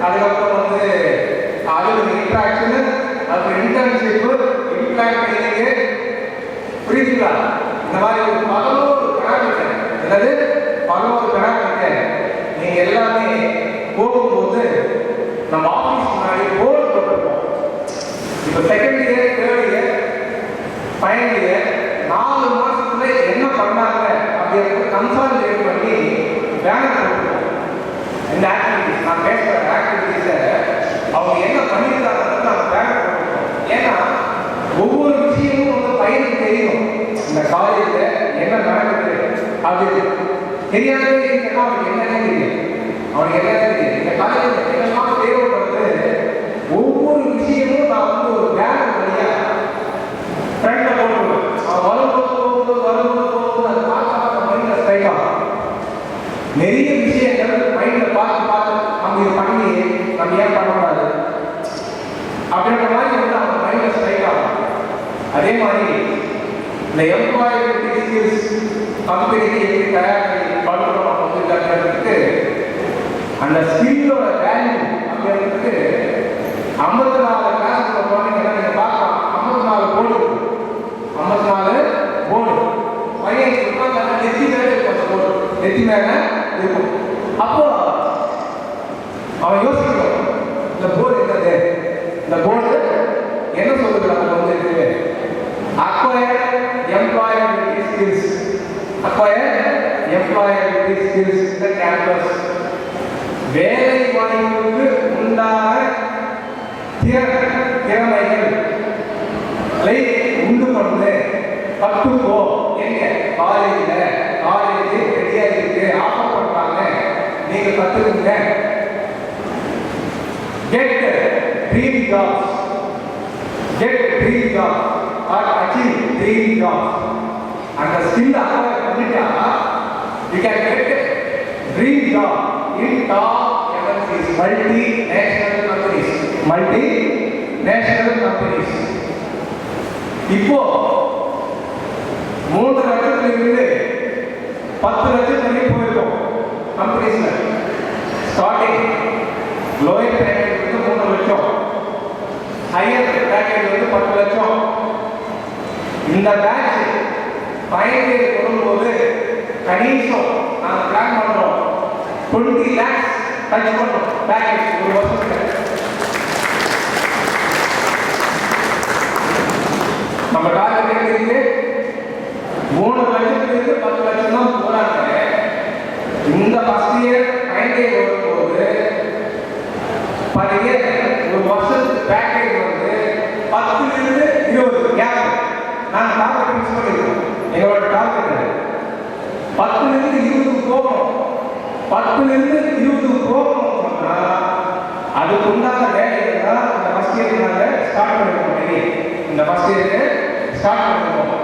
அதுக்கப்புறம் வந்து அலுவலக இன்ட்ராக்ஷன், அப்புறம் இன்டர்ன்ஷிப், இம்ப்ளாய்மெண்ட் ட்ரைனிங். புரியுதுங்களா? இந்த மாதிரி ஒரு 11 பேராமீட்டர், அதாவது 11 பேராமீட்டர் நீங்க எல்லாமே போகும்போது நம்ம ஆஃபீஸ் முன்னாடி போர்டு போட்டிருப்போம். இப்போ second year, third year, final year 4 மாசத்துல என்ன பண்ணாங்க அப்படிங்கிறது கன்சாலிடேட் பண்ணி பேனர் போட்டிருப்போம். இந்த ஆக்டிவிட்டிஸ் நான் பேசுற ஆக்டிவிட்டிஸை அவங்க என்ன பண்ணியிருக்காங்கன்னு நம்ம பேனர் போட்டிருப்போம். ஏன்னா ஒவ்வொரு விஷயமும் வந்து பையனுக்கு தெரியும், இந்த காலேஜில் என்ன நடக்குது அது தெரியாதே இருக்குன்னா அவனுக்கு என்னன்னே தெரியும், அவனுக்கு என்னன்னே தெரியும். இந்த காலேஜில் என்னெல்லாம் தேவைப்படுறது ஒவ்வொரு விஷயமும் நான் வந்து ஒரு பேனர் வழியா ஃப்ரெண்டில் போட்டுருவேன். அவன் வரும்போது அதை பார்க்க மைண்டில் ஸ்ட்ரைக் ஆகும். நிறைய விஷயங்கள் மைண்டில் பார்த்து நம்ம இது பண்ணி நம்ம ஏன் பண்ணக்கூடாது அப்படின்ற மாதிரி வந்து அவங்க மைண்டில் ஸ்ட்ரைக் ஆகும். அதே மாதிரி இந்த எம்ப்ளாயபிலிட்டி ஸ்கில்ஸ் கம்பெனிக்கு எப்படி தயார் பண்ணுறோம் அப்படின்றதுக்கு அந்த ஸ்கில்லோட வேல்யூ அப்படின்றதுக்கு 54 கிளாஸ்ல போனீங்கன்னா நீங்க பார்க்கலாம் 54 போர்டு, 54 போர்டு பையன் உட்கார்ந்து நெத்தி மேல இருக்கும், போர்டு நெத்தி மேல இருக்கும். அப்போ அவன் யோசிக்கணும் இந்த போர்டு என்னது, இந்த போர்டு என்ன சொல்லுது நமக்கு வந்து இருக்கு, acquire employability skills, acquire employability skills in the campus. வேலை வாய்ப்புக்கு உண்டான திறமைகளை உண்டு பண்ணு, கற்றுக்கோ. எங்க காலேஜில், காலேஜ் ரெடியா இருக்கு, ஆஃபர் பண்றாங்க, நீங்க கத்துக்குங்க. Get dream jobs, get dream job or achieve dream job. அந்த ஸ்கில் அக்வயர் பண்ணிட்டா you can get dream job in top MNCs, multinational companies. இப்போ 3 லட்சத்துல இருந்து 10 லட்சம் வரைக்கும் போயிருக்கோம் கம்பெனிஸ்ல. ஸ்டார்டிங் லோயர் பேக்கேஜ் வந்து 3 லட்சம், ஹையர் பேக்கேஜ் வந்து 10 லட்சம். இந்த பேட்ச் ஃபைனல் இயர் வரும்போது கணீசம் நாங்கள் பிளான் பண்ணுறோம் 20 lakhs டச் பண்ணுறோம் பேக்கேஜ் ஒரு வருஷத்துக்கு. நம்ம டார்கெட் இருக்கு 3 லட்சத்துலேருந்து 10 லட்சம் தான் போகிறாங்க. இந்த ஃபர்ஸ்ட் இயர் ஃபைனல் இயர் வரும்போது பர் இயர் ஒரு வருஷத்துக்கு பேக்கேஜ் வந்து 10லிருந்து 20 கேப் நாங்கள் டார்கெட் ஃபிக்ஸ் பண்ணியிருக்கோம். எங்களோட டார்கெட் 10லிருந்து 20 போகணும். 10லிருந்து 20 போகணும்னா அதுக்கு உண்டான வேலையை தான் இந்த ஃபர்ஸ்ட் இயர் நாங்கள் ஸ்டார்ட் பண்ணிருக்கோம். இந்த ஃபர்ஸ்ட் இயருக்கு ஸ்டார்ட் பண்ணிருக்கோம்.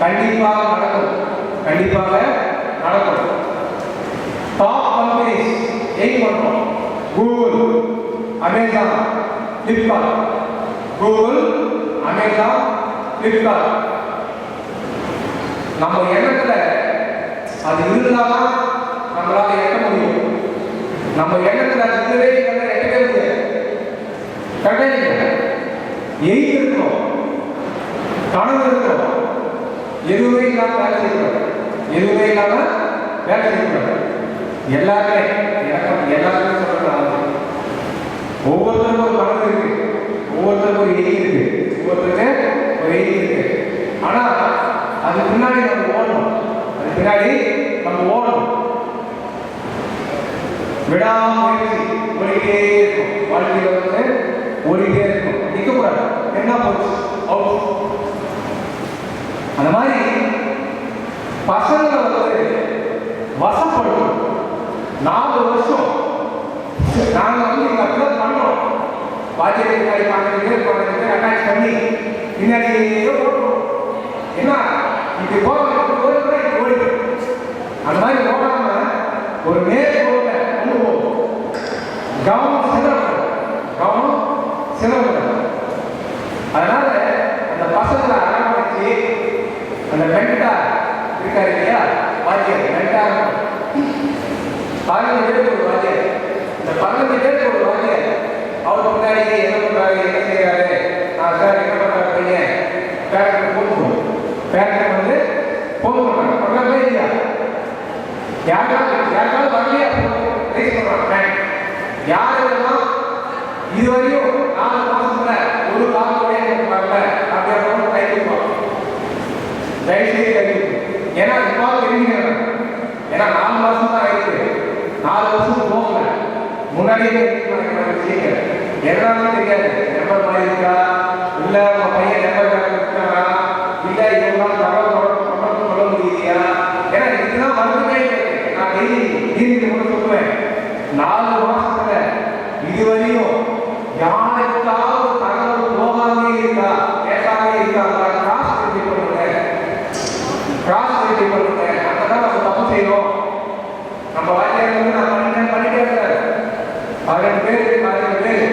கண்டிப்பாக நடக்கும், கண்டிப்பாக நடக்கும். டாப் கம்பெனிஸ் எய்ம் பண்ணுறோம். Google, Amazon, Flipkart. Google, Amazon, Flipkart. நம்ம எண்ணத்தில் அது இருந்தால்தான் நம்மளால எட்ட முடியும். நம்ம எண்ணத்தில் அது இல்லவே இல்லை, எட்டவே முடியாது. கரெக்டாக எய்ம் இருக்கணும், கனவு இருக்கணும். எதுவுமே இல்லாமல் வேலை செய்யக்கூடாது, எதுவுமே இல்லாமல் வேலை செய்யக்கூடாது. எல்லாருமே எனக்கு எல்லாருமே சொல்றாங்க, ஒவ்வொருத்தருக்கும் ஒரு கனவு இருக்கு, ஒவ்வொருத்தருக்கும் ஒரு எய்ம் இருக்கு, ஒவ்வொருத்தருக்கு ஒரு எய்ம் இருக்கு. ஆனா அது பின்னாடி நம்ம ஓடணும், அது பின்னாடி நம்ம ஓடணும். விடாமுயற்சி ஓடிட்டே இருக்கும். வாழ்க்கையில் வந்து ஓடிட்டே இருக்கும், நிற்கக்கூடாது. என்ன போச்சு அவுட். அந்த மாதிரி பசங்களை வந்து வசப்படும். 4 வருஷம் நாங்கள் வந்து இங்கே அப்படிதான் பண்ணோம். வாத்தியார் பின்னாடி பார்க்கறதுக்கு அட்டாச் பண்ணி பின்னாடியே ஓடுறோம். என்ன இப்படி போகிறோம் ஓடிட்டு அந்த மாதிரி ஓடாம ஒரு நேர்கோட கொண்டு போகும். கவனம் சிதறப்படும், கவனம் சிதறப்படும். அதனால அந்த பசங்களை அரவணைச்சு அந்த மென்டா இருக்காரு இல்லையா, வாத்தியார் மென்டா 15 பேருக்கு ஒரு வாத்தியார். இந்த 15 பேருக்கு ஒரு வாத்தியார் அவர் முன்னாடி என்ன பண்றாரு, என்ன செய்யறாரு, நான் சார் என்ன பண்றாரு பையன் பேரண்ட் போகணும், பேரண்ட் வந்து போகணும் பண்றாங்க இல்லையா. யாருக்காவது வரலையா ரைஸ் பண்றாங்க. யாருக்கெல்லாம் இதுவரையும் 4 மாசத்துல ஒரு காலத்தோட வரல அப்படின்ற கை கொடுப்பாங்க. தயவுசெய்து கை கொடுக்கும். ஏன்னா இப்போ தெரிஞ்சுக்கிறேன், ஏன்னா 4 மாசம் தான் ஆயிருக்கு, 4 வருஷத்துக்கு போகல. முன்னாடியே விஷயங்கள் எல்லாம் தெரியாது. நம்பர் மாதிரி இருக்கா, இல்ல உங்க பையன் நம்பர் இருக்காரா, இல்ல இவங்களாம் தொடர்பு சொல்ல முடியலையா. ஏன்னா இதுதான் மறுபடியே நான் டெய்லி கூட சொல்லுவேன். 4 மாசத்துல இதுவரையும் யாருக்காவது தகவல் போகாமே இருக்கா, பேசாமே இருக்காங்களா, கிராஸ் வெரிஃபை பண்ணுங்க, கிராஸ் வெரிஃபை பண்ணுங்க. அங்கதான் நம்ம தப்பு செய்யறோம். நம்ம வாத்தியார் வந்து நான் பண்ணிட்டே இருக்கிறாரு 12 பேர்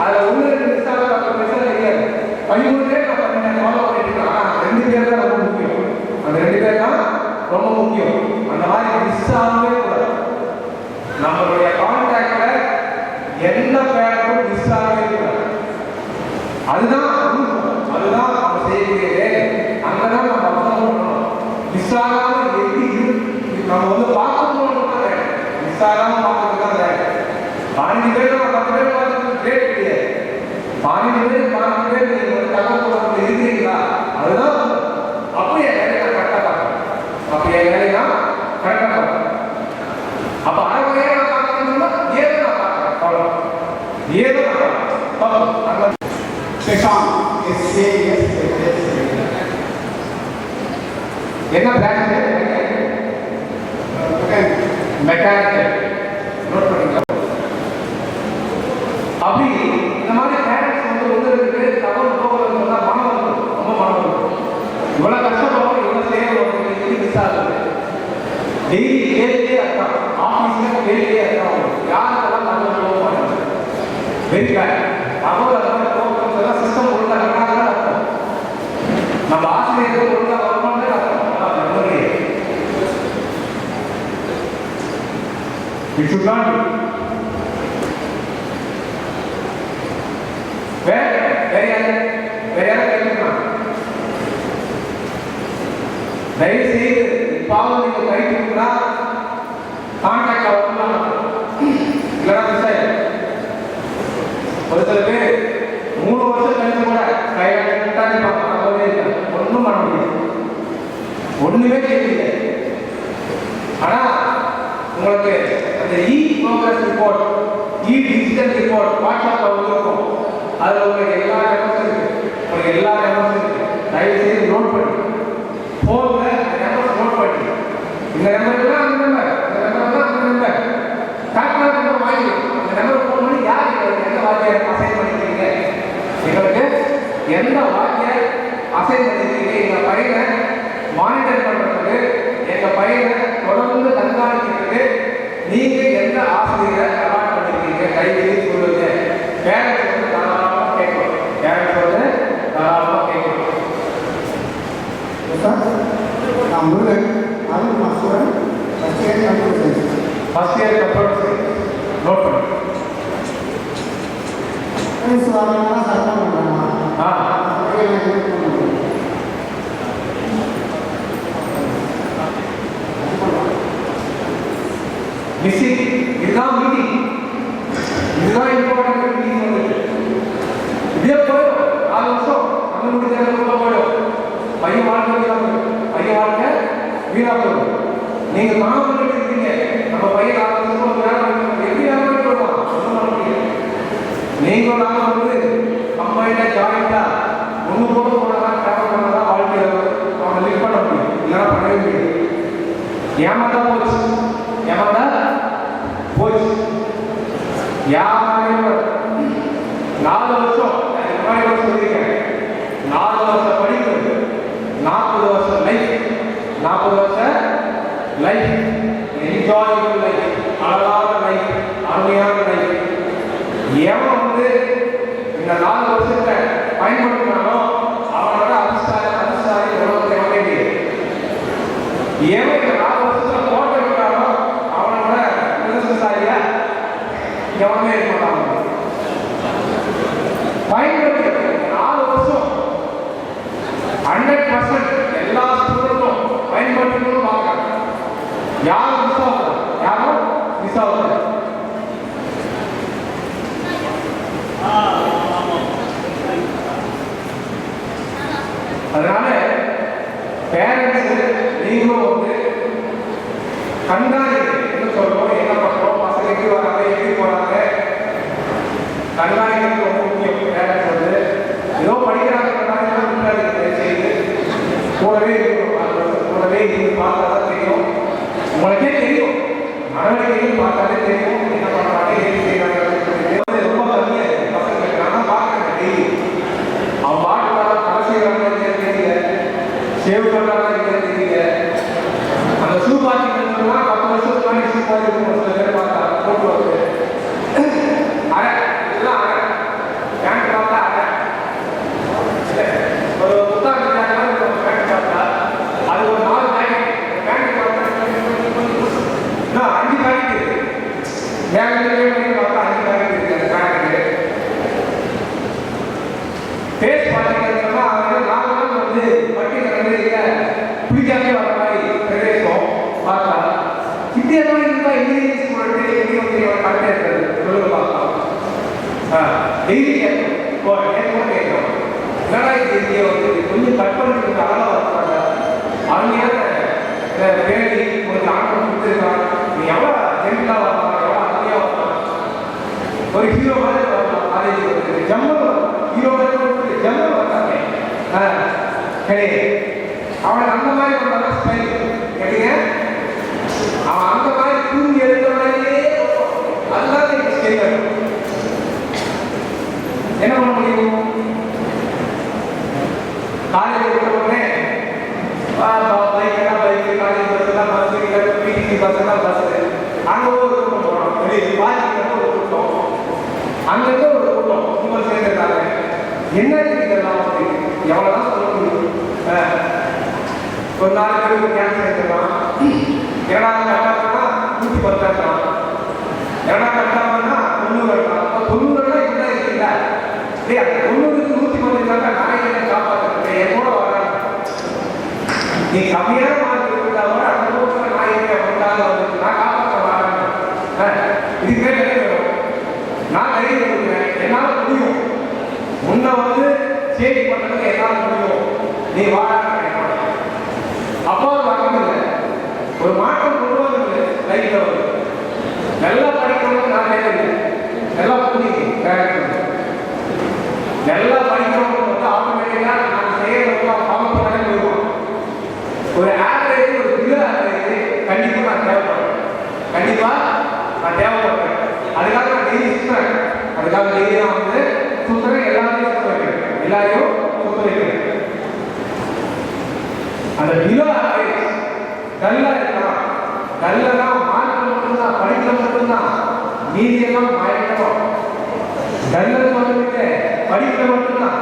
அதுல 1-2 மிஸ் ஆக பிரச்சனை தெரியாது. 13 பேர் நான் பண்ணிட்டேன், ஃபாலோ பண்ணிட்டு இருக்கேன். ஆனா 2 பேர் தான் ரொம்ப முக்கியம். அந்த 2 பேர் தான் ரொம்ப முக்கியம். அந்த மாதிரி மிஸ் ஆகவே கூடாது. நம்மளுடைய கான்டாக்ட்ல எந்த பேருக்கும் மிஸ் ஆகவே கூடாது. அதுதான் நம்ம செய்யக்கூடிய வேலை. அங்கதான் நம்ம அப்சர்வ் பண்ணணும். மிஸ் ஆகாம எப்படி நம்ம வந்து பார்க்கணும்னு மிஸ் ஆகாம பார்க்கறது தான் வேலை. 15 பேர் 10 பேர் பார்த்துட்டு கிரேட் கிடையாது. 15 பேர் நீங்க ஒரு தகவல் இருக்கிறீங்களா, அதுதான் அப்படியே வேலையை நான் கரெக்டாக பார்க்கணும். அப்படியே வேலையை நான் கரெக்டாக பார்க்கணும். அப்போ அரைவகையாக நான் பார்க்கணும்னா ஏதோ நான் பார்க்குறேன், அவ்வளோ ஏதோ நான் பார்க்கணும். என்ன பிரான்ச்? மெக்கானிக்கல். நோட் பண்ணுங்க. அப்படி இந்த மாதிரி பேரண்ட்ஸ் வந்து ஒருத்தருக்கு தகவல் போகிறது சொன்னா மனம் வரும், ரொம்ப மனம் வரும். இவ்வளவு கஷ்டப்படும், இவ்வளவு செய்யணும், இது மிஸ் ஆகுது. டெய்லி கேள்வியே அர்த்தம், ஆஃபீஸ்ல கேள்வியே அர்த்தம். யாருக்கெல்லாம் தகவல் போக மாட்டாங்க. Very bad. தகவல் அந்த போகிறதுல சிஸ்டம் ஒழுங்கா இருக்காங்க அர்த்தம். நம்ம ஆசிரியர்கள் ஒழுங்கா வரணும்னு அர்த்தம். It should not be. வேற யாரும் கேட்கலாம். தயவு செய்து பாவம் நீங்கள் கை கொடுக்குறா கான்டாக்ட் வரலாம் இல்லைனா மிஸ் ஆயிடும். ஒரு சில பேர் 3 வருஷம் கழிச்சு கூட கையாட்டாங்க ஒன்றும் பண்ண முடியாது, ஒண்ணுமே தெரியல. ஆனா உங்களுக்கு அந்த ப்ரோக்ரஸ் ரிப்போர்ட், டிஜிட்டல் ரிப்போர்ட் வாட்ஸ்அப்ல இருக்கும். அதுல உங்களுக்கு எல்லா ரெஃபரன்ஸும் இருக்கு, உங்களுக்கு எல்லா ரெஃபரன்ஸும் இருக்கு. தயவு செய்து நோட் பண்ணி போன்ல ரெஃபரன்ஸ் நோட் பண்ணி இந்த நம்பர் அந்த நம்பர் கால்குலேட் நம்பர் வாங்கி அந்த நம்பர் ஃபோன் பண்ணி யார் எந்த வாத்தியார் அசைன் பண்ணிருக்கீங்க, எங்களுக்கு எந்த வாத்தியார் அசைன் பண்ணிருக்கீங்க, எங்க பையனை மானிட்டர் பண்றதுக்கு, எங்க பையனை தொடர்ந்து கண்காணிக்கிறதுக்கு நீங்க எந்த ஆசிரியரை அலாட் பண்ணிருக்கீங்க தயவு செய்து சொல்லுங்க. பேரண்ட்ஸ் வந்து தாராளமா கேட்கணும், பேரண்ட்ஸ் வந்து தாராளமா கேட்கணும். நான் Murugan, Arul master, first year computer science. First year computer science note பண்ணு. ஃப்ரெண்ட்ஸ் வரணும்னா சர்வ் பண்ணுறாங்க. மிஸ்ஸிங் இதுதான் மீட்டிங், இதுதான் இம்பார்ட்டன்ட் மீட்டிங். வந்து இதே போயிடும் 4 வருஷம் நம்ம முடிஞ்ச போயிடும். பையன் வாழ்க்கை வீணா போயிடும். நீங்க கனவு பண்ணிட்டு இருக்கீங்க நம்ம பையன் 4 வருஷம் எப்படி வேலை வருவான் ஒன்றும் பண்ண முடியாது. நீங்களும் நானும் வந்து கம்பைனா ஜாயிண்டா ஒன்று போனதான் டிராவல் பண்ணதான் வாழ்க்கையில் அவனை லிஃப்ட் பண்ண முடியும், இல்லைன்னா பண்ணவே முடியாது. ஏமாந்தா போச்சு, ஏமாந்தா போச்சு. யாரும் 4 வருஷம் சொல்லியிருக்கேன், 4 வருஷம் படிக்கிறது, 40 வருஷம் லைஃப், 40 வருஷம் லைஃப், என்ஜாயபிள் லைஃப், அழகான லைஃப், அருமையான லைஃப். எவன் வந்து இந்த 4 வருஷத்தை பயன்படுத்தினாலும் அவனோட அதிர்ஷ்டாரி உலகத்தை வந்தே. எவன் இந்த 4 வருஷத்துல போட்டு விட்டாலும் அவனோட அதிர்ஷ்டசாலியா எவனே இருக்க மாட்டாங்க. பயன்படுத்தி 4 வருஷம் 100% எல்லா ஸ்டூடெண்ட்டும் பயன்படுத்தணும்னு பார்க்கறாங்க. யாரும் மிஸ் ஆகுது, யாரும் மிஸ் ஆகுது. அதனால பேரண்ட்ஸ் நீங்களும் வந்து கண்காணி என்ன சொல்றோம், என்ன பண்றோம், பசங்க எப்படி வராங்க, எப்படி போறாங்க, கண்காணிக்கிறது ரொம்ப முக்கியம். பேரண்ட்ஸ் வந்து ஏதோ படிக்கிறாங்க செய்து கூடவே கூடவே இருந்து பார்த்தா தான் தெரியும், உங்களுக்கே தெரியும், நடவடிக்கைகள் பார்த்தாலே தெரியும் என்ன பண்றாங்க, எப்படி செய்யறாங்க. ரொம்ப கம்மியா இருக்கு பசங்களுக்கு. நான் பார்க்கறேன் டெய்லி அவன் பாட்டு கடைசியாக தெரியல, சேவ் பண்றாங்க தெரியல. அந்த ஷூ பார்ட்டிங்கன்னா 10 வருஷத்துக்கு முன்னாடி ஷூ பார்ட்டி இருக்கும். சில பேர் பார்த்தா போட்டு வந்து அரை இதெல்லாம் அரை பேண்ட் பார்த்தா அரை ஒரு புத்தகம் பேண்ட் பார்த்தா அது ஒரு 4 பேண்ட் பார்த்தா 5 பேண்ட் இருக்கு. வேலை பார்த்தா 5 பேண்ட் இருக்கு. அந்த பேண்ட் பேஸ் பார்த்துக்கிட்டோம்னா அவங்க 4 நாள் வந்து பட்டியலில் பிடிக்காமே வர மாதிரி பிரதேசம் பார்த்தா வித்தியாசமாக இருந்தால் இன்ஜினியரிங் ஸ்டூடெண்ட் எப்படி வந்து கரெக்டாக இருக்கிறது சொல்லுங்க பார்க்கலாம். டெய்லி கேட்கணும், கேட்கணும் என்னடா இது வந்து கொஞ்சம் கட் பண்ணிட்டு அழகாக வரப்பாங்க. அருமையான வேலை உங்களுக்கு ஆட்டம் கொடுத்துருக்காங்க. நீ எவ்வளோ ஜென்டலாக வரலாம், எவ்வளோ அருமையாக வரலாம், ஒரு ஹீரோ மாதிரி வரலாம். அதை ஜம்மல் ஹீரோ மாதிரி ஜம்மல் வந்தாங்க கிடையாது. அவன் அந்த மாதிரி கொண்டாட ஸ்டைல் கேட்டீங்க, அவன் அந்த மாதிரி தூங்கி எழுதுறவனே அதுதான் எனக்கு ஸ்டைல். என்ன பண்ண முடியும்? காலேஜ் விட்டவுடனே பைக் காலேஜ் பஸ் எல்லாம் பஸ், பிடிசி பஸ் எல்லாம் பஸ், அங்கே ஒரு கூட்டம் போகிறோம், வெளியே பாதிக்கிற ஒரு கூட்டம், அங்கிருந்து ஒரு கூட்டம் கும்பல் சேர்ந்துருக்காங்க. என்ன இதெல்லாம் எவ்வளோதான் சொல்ல முடியும்? ஒரு 4 பேருக்கு கேன்சர் எடுத்துக்கலாம், 2வது கட்டாமனா 110 இருக்கலாம், 2வது கட்டாமனா 90 இருக்கலாம். 90 இப்படிதான் இருக்குல்ல, டே அந்த 90க்கு 110 இருந்தா நான் என்ன காப்பாற்றுறேன், என் கூட வர நீ கம்மியான மார்க் இருந்தா கூட என்னால முடியும், உன்னை வந்து சேஞ்ச் பண்றதுக்கு என்னால முடியும், நீ வாடா. அப்போ அது வரதில்லை, ஒரு மாற்றம் கொண்டு வந்து லைஃப்ல வந்து நல்லா படிக்கணும்னு நான் நினைக்கிறேன். நல்லா புரியுது, நல்லா படிக்கிறவங்க வந்து ஆட்டோமேட்டிக்கா நான் செய்யறதுக்கு ஃபாலோ பண்ணாலே போயிடுவோம். ஒரு ஆவரேஜ், ஒரு பிலோ ஆவரேஜ் கண்டிப்பா நான் தேவைப்படுறேன், கண்டிப்பா நான் தேவைப்படுறேன். அதுக்காக நான் டெய்லி சுற்றுறேன், அதுக்காக டெய்லி நான் வந்து சுற்றுறேன், எல்லாரையும் சுற்ற வைக்கிறேன், எல்லாரையும் சுற்ற வைக்கிறேன். அந்த பிலோ ஆவரேஜ் நல்லா இருக்கலாம், நல்லா மார்க் மட்டும்தான், படிக்கிற மட்டும்தான், மீதியெல்லாம் பயங்கரம். நல்லது மட்டுமில்லை, படிக்கிற மட்டும்தான்,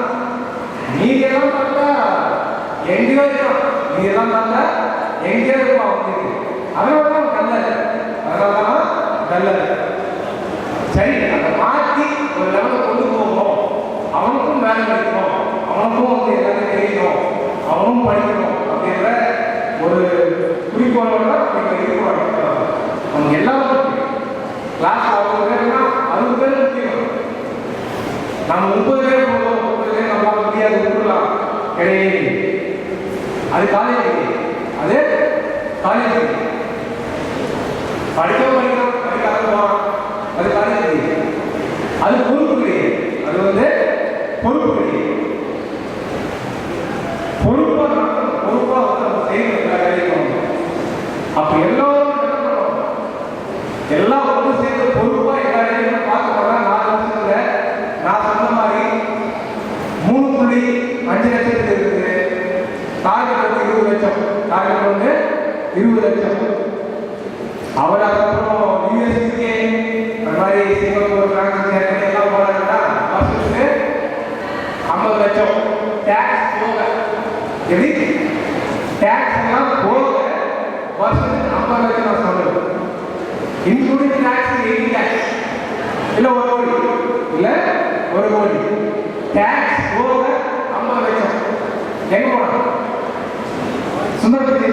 மீதியெல்லாம் பார்த்தா எங்கேயோ இருக்கான், மீதியெல்லாம் பார்த்தா எங்கேயோ இருப்பான் அவனுக்கு. அதனாலதான் நல்லது, அதனாலதான் நல்லது. சரி, அதை மாற்றி ஒரு லெவலில் கொண்டு போகணும், அவனுக்கும் வேலை கிடைக்கணும், அவனுக்கும் வந்து எல்லாமே தெரியணும், அவனும் படிக்கணும் அப்படின்ற ஒரு குறிக்கோளோட நீங்கள் இருக்கணும். அவங்க எல்லாரும் கிளாஸ் 60 பேர்னா 60 பேர் முக்கியம். நம்ம 30 பேர் போதும், 30 பேர் நம்மளால முடியாது, விட்டுலாம் கிடையாது. அது காலேஜ், அது காலேஜ் படிக்கலாம், படிக்காத போகலாம், அது காலேஜ். அது பொறுப்பு கிடையாது, அது வந்து பொறுப்பு கிடையாது. பொறுப்பா பொறுப்பா வந்து நம்ம செய்யணும். அப்ப எல்லாரும் எல்லாம் ஒன்று சேர்ந்து பொறுப்பா எல்லாரையும் பார்க்க போனா 4 வருஷத்துல நான் சொன்ன மாதிரி 3.5 லட்சத்துக்கு இருக்குது. டார்கெட் வந்து 20 லட்சம், டார்கெட் வந்து 20 லட்சம். அவர் அதுக்கப்புறம் யூஎஸ்க்கு அந்த மாதிரி சிங்கப்பூர், பிரான்ஸ், ஜெர்மனி எல்லாம் போனாங்கன்னா வருஷத்துக்கு 50 லட்சம். டேக்ஸ் போக, எப்படி டேக்ஸ் எல்லாம் போக வருஷத்துக்கு 50 லட்சம் நான் சொல்றேன். இன்க்ளூடிங் டேக்ஸ் 80 லேக்ஸ், இல்ல 1 கோடி, இல்ல 1 கோடி. டேக்ஸ் போக 50 லட்சம். எங்க போனோம்? சுந்தரபுரி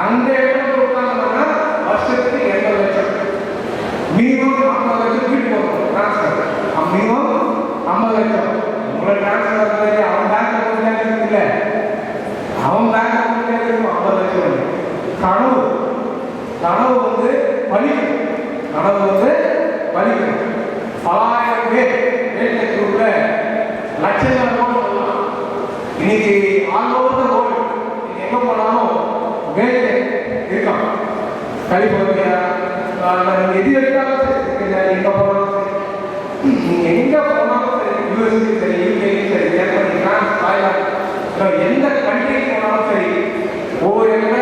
அந்த இடத்துல உட்கார்ந்தோம்னா வருஷத்துக்கு 80 லட்சம். மினிமம் 50 லட்சம் வீட்டு போகணும் டிரான்ஸ்ஃபர். மினிமம் 50 லட்சம். உங்களை டிரான்ஸ்ஃபர் அவன் பேங்க் அக்கௌண்ட் இல்லை, அவன் பேங்க் அக்கௌண்ட் 50 லட்சம். கனவு கனவு வந்து பலிக்கும், கனவு வந்து பலிக்கும். 1000 பேர் வேலை குரூப்ல லட்சக்கணக்கான சொல்லலாம். இன்னைக்கு ஆல் ஓவர் த வேர்ல்ட் நீங்க எங்க போனாலும் வேலை இருக்கான். கலிபோர்னியா எது எடுத்தாலும் சரி, எங்க போனாலும் சரி, நீங்க எங்க போனாலும் சரி, யூஎஸ்ஏ சரி, யூகேயும் சரி, ஜெர்மனி, பிரான்ஸ், தாய்லாந்து, எந்த கண்ட்ரிக்கு போனாலும் சரி, ஒவ்வொரு இடத்துல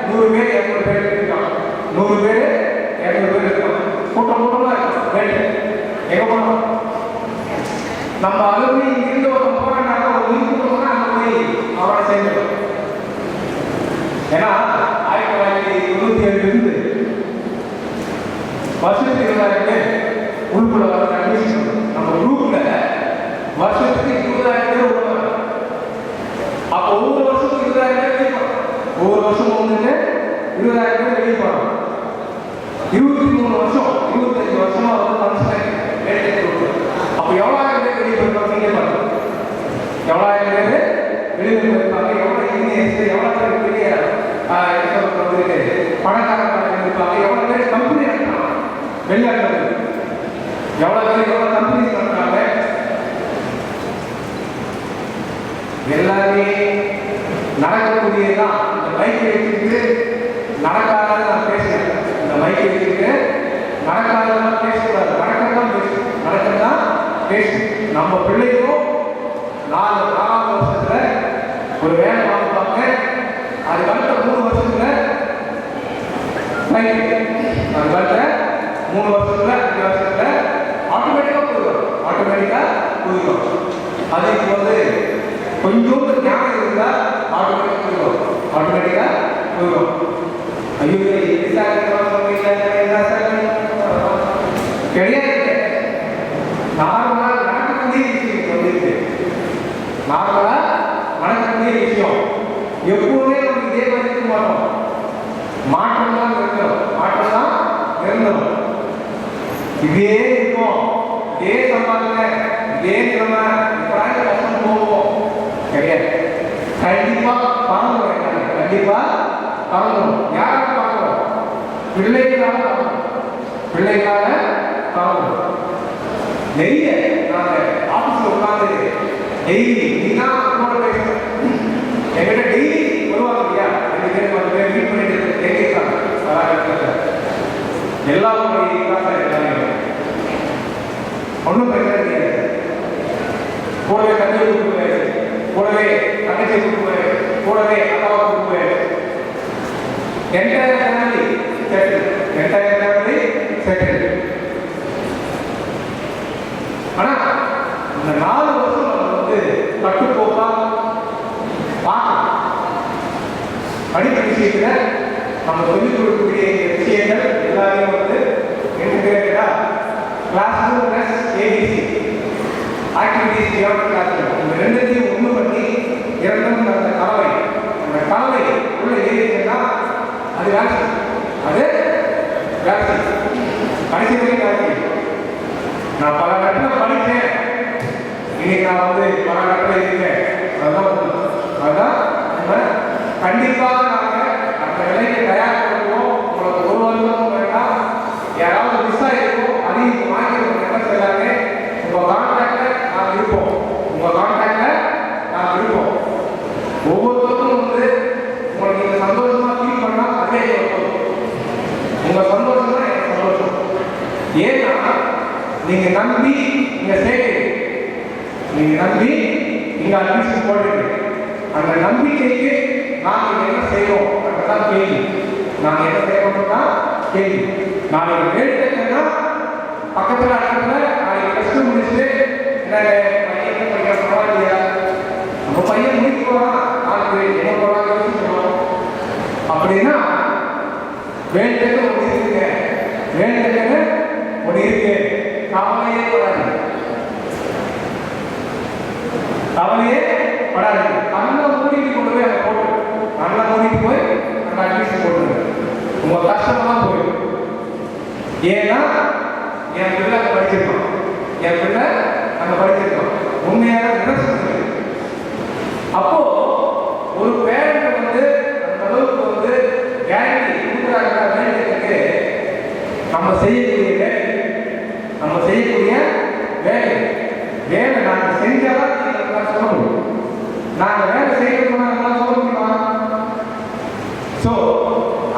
100 பேர் 200 பேர் இருக்கான். 100 பேர் 200 பேர் இருக்கான். கூட்டம் கூட்டமா இருக்கான். வேலை எங்க போனோம்? நம்ம அலுவலி இருந்து ஒருத்தன் போறாங்க, ஒரு வீட்டு போனா அங்க போய் அவனை சேர்ந்துடும். ஏன்னா 1997 இருந்து வருஷத்துக்கு 20,000 பேர் உள்புல வர அட்மிஷன். நம்ம குரூப்ல வருஷத்துக்கு 20,000 பேர் உள்ள. அப்போ ஒவ்வொரு வருஷத்துக்கு 20,000 பேர் வெளியே போறோம். ஒவ்வொரு வருஷமும் வந்துட்டு 20,000 பேர் வெளியே போறோம். 23 வருஷம் 25 வருஷமா வந்து ஃபங்க்ஷன் வேலை கொடுத்து. அப்போ எவ்வளவு பேர் வெளியே போயிருப்பாங்க? நீங்க பாருங்க, எவ்வளவு பேர் வெளியே போயிருப்பாங்க, எவ்வளவு இன்ஜினியர்ஸ், எவ்வளவு பேர் பெரிய பணக்காரங்க இருப்பாங்க, எவ்வளவு பேர் கம்பெனி நடத்துறாங்க வெளிநாட்டு, எவ்வளவு பேர் எவ்வளவு கம்பெனி நடத்துறாங்க. எல்லாமே நடக்கக்கூடியதான். இந்த மைக்கை வச்சுட்டு நடக்காத நான் பேசுறேன். இந்த மைக்கை வச்சுட்டு நடக்காததான் பேசக்கூடாது, நடக்கத்தான் பேசணும், நடக்கத்தான் பேசணும். நம்ம பிள்ளைக்கும் 4 வருஷத்துல ஒரு வேலை பார்ப்பாங்க. அதுக்கு அடுத்த 3 வருஷத்துல அதுக்கு அடுத்த 3 வருஷத்துல 5 வருஷத்துல ஆட்டோமேட்டிக்கா போயிடும். அதுக்கு வந்து கொஞ்சம் ஞாபகம் இருந்தா ஆட்டோமேட்டிக்கா போயிடும். ஐயோ கிடையாது. நார்மலா நடக்கக்கூடிய விஷயம் வந்துருக்கு. நார்மலா நடக்கக்கூடிய விஷயம் எப்பவுமே நம்ம இதே மாதிரி இருக்க மாட்டோம். மாற்றம் தான் இருக்கணும், மாற்றம் தான் இருந்தோம். இதே இருக்கும். இதே சம்பாதிங்க, இதே நிலைமை, இப்ப கஷ்டம் போவோம் கிடையாது. கண்டிப்பா பறந்துடும், கண்டிப்பா பறந்துடும். யாரால பறந்துடும்? பிள்ளைகளால பறந்துடும், பிள்ளைகளால பறந்துடும். நிறைய நாங்க ஆபீஸ்ல உட்காந்து டெய்லி நீனா உங்களோட பேசணும். என்கிட்ட டெய்லி வருவாங்க இல்லையா, 2 பேர் 10 பேர் மீட் பண்ணிட்டு கேட்கிறாங்க. எல்லாரும் ஒன்றும் பிரச்சனை கிடையாது. கூடவே தண்ணி கொடுக்குவேன், கூடவே தங்கச்சி கொடுக்குவேன், கூடவே அக்காவை கொடுக்குவேன். Entire family settle. ஆனா இந்த 4 வருஷம் நம்ம வந்து கட்டுக்கோப்பா பார்க்கணும். படிப்பு விஷயத்துல நம்ம சொல்லிக் கொடுக்கக்கூடிய விஷயங்கள் எல்லாரையும் வந்து இன்டிகிரேட்டடா class room plus ABC activities beyond class room இந்த ரெண்டுத்தையும் ஒன்று பண்ணி இரண்டும் அந்த கலவை உள்ள ஏரியா அது வேக்சின், அது வேக்சின் கடைசி வரைக்கும் வேக்சின். நான் பல இடத்துல படித்தேன், இன்னைக்கு நான் வந்து பல இடத்துல இருக்கேன். அதுதான் நம்ம கண்டிப்பாக நாங்கள் அந்த நிலைக்கு தயார் பண்ணுவோம். உங்களுக்கு ஒரு வருஷம் வேண்டாம், யாராவது மிஸ் ஆகிருக்கோம் அதையும் வாங்கி என்ன செய்யலாமே. உங்கள் கான்டாக்ட்ல நாங்கள் இருப்போம், ஒவ்வொருத்தருக்கும் வந்து உங்களுக்கு நீங்கள் சந்தோஷமா ஃபீல் பண்ணால் அதே உங்கள் சந்தோஷம் தான் எனக்கு சந்தோஷம். ஏன்னா நீங்க நம்பி நீங்க சேர்க்கிறீங்க, நீங்க நம்பி நீங்க அட்மிஷன் போடுறீங்க. அந்த நம்பிக்கைக்கு நாங்க என்ன செய்யறோம் அதுதான் கேள்வி. நாங்க என்ன செய்யறோம்னா கேள்வி. நாளைக்கு கேட்டுன்னா பக்கத்துல இடத்துல நாளைக்கு ப்ளஸ் 2 முடிச்சுட்டு என்ன பையன் படிக்கிற பரவாயில்லையா, நம்ம பையன் முடிக்க போறான், நாளைக்கு என்ன போறாங்க யோசிக்கணும். அப்படின்னா வேண்டுக்கு ஒன்று இருக்குங்க, வேண்டுக்கு ஒன்று இருக்கு. கவலையே படாது. நல்லா மூடிட்டு கொண்டு போய் அதை போட்டு, நல்லா மூடிட்டு போய் அந்த அட்மிஷன் போட்டுருங்க. உங்க கஷ்டமெல்லாம் போயிடும். ஏன்னா என் பிள்ளை அங்கே படிச்சிருக்கோம், என் பிள்ளை அங்கே படிச்சிருக்கோம், உண்மையான நினைச்சு. அப்போ ஒரு பேரண்ட் வந்து அந்த அளவுக்கு வந்து கேரண்டி கொடுக்குறாங்க. வேலைக்கு நம்ம செய்யக்கூடிய வேலை நாங்கள் செஞ்சாதான் சொல்ல முடியும். நாங்கள் வேலை செய்யணும்னா நம்மளால சொல்ல முடியுமா? ஸோ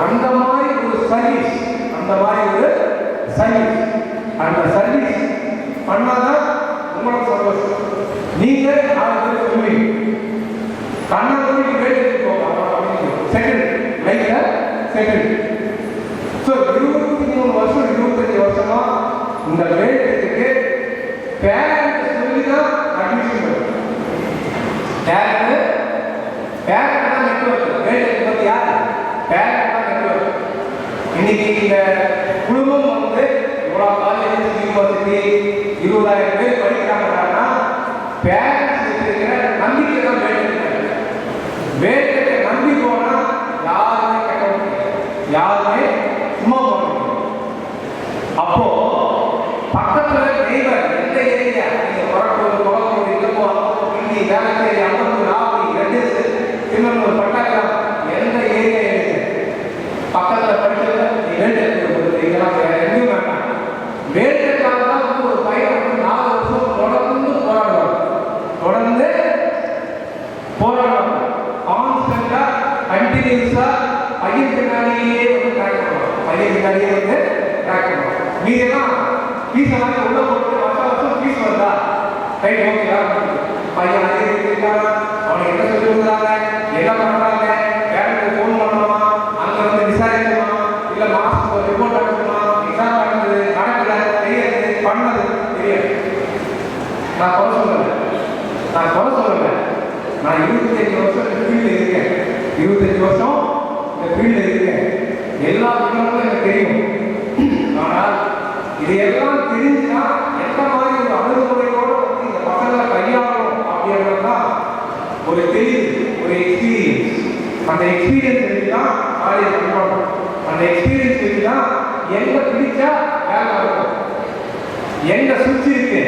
அந்த மாதிரி ஒரு சர்வீஸ், அந்த சர்வீஸ் பண்ணாதான் உங்களுக்கு சந்தோஷம். நீங்க 4 பேர் சொல்லுவீங்க, கண்ணாடி வேலைக்கு போகும், செட்டில் லைஃப்ல செட்டில். ஸோ 23 வருஷம் 25 வருஷமா இந்த வேலைக்கு பேரண்ட் சொல்லிதான் அட்மிஷன் வரும். பேரண்ட் தான் நெட்வொர்க். வேலைக்கு பத்தி யாரு? பேரண்ட் தான் நெட்வொர்க். இன்னைக்கு இந்த குழுமம் வந்து இவ்வளோ காலேஜ் யூனிவர்சிட்டி 20,000 பேர் படிக்கிறாங்கன்னா பேரண்ட்ஸ் வச்சிருக்கிற நம்பிக்கை தான் வேலைக்கு நம்பி போனா யாருமே கேட்க முடியாது, யாருமே சும்மா போக முடியும். அப்போ பக்கத்துல நெய்பர் எந்த ஏரியா நீங்க கொரட்டூர் இல்லப்போ இந்தி வேளச்சேரி அம்பத்தூர் ராவடி ரெட்டிஸ் திருநெல்வேலி பட்டாக்கம் எந்த ஏரியா இருக்கு பக்கத்துல படிச்சது நீ வேலைக்கு இதெல்லாம் எங்கேயும் வேண்டாம். வேலைக்காக தான் வந்து ஒரு பையன் வந்து 4 வருஷம் தொடர்ந்து போராடுவாங்க. கான்ஸ்டன்டா கண்டினியூஸா பையன் பின்னாடியே வந்து ட்ராக் பண்ணுவாங்க. மீதெல்லாம் ஃபீஸ் எல்லாம் உள்ள போட்டு வருஷம் ஃபீஸ் வருதா ரைட் ஓகேவா? பையன் அதே இருக்காங்க, அவனுக்கு என்ன சொல்லி கொடுக்குறாங்க, என்ன பண்றாங்க, பேரண்ட்க்கு ஃபோன் பண்ணணுமா, அங்க வந்து விசாரிக்கணுமா, இல்ல மாசத்துக்கு ஒரு ரிப்போர்ட் அனுப்பணுமா, எக்ஸாம் நடக்குது நடக்கல தெரியாது, பண்ணது தெரியாது. நான் குறை சொல்லல, நான் 25 வருஷம் இந்த ஃபீல்டில் இருக்கேன், 25 வருஷம் இந்த ஃபீல்டில் இருக்கேன். எல்லா விஷயங்களும் எனக்கு தெரியும். ஆனால் இதையெல்லாம் தெரிஞ்சுன்னா எந்த மாதிரி ஒரு அணுகுமுறையோடு வந்து இந்த பசங்களை கையாளணும் அப்படின்றது தான் ஒரு தெளிவு, ஒரு எக்ஸ்பீரியன்ஸ். அந்த எக்ஸ்பீரியன்ஸ் வச்சுதான் காலேஜ் பண்ணணும். அந்த எக்ஸ்பீரியன்ஸ் வச்சுதான் எங்க பிடிச்சா வேலை நடக்கும், எங்க சுற்றி இருக்கு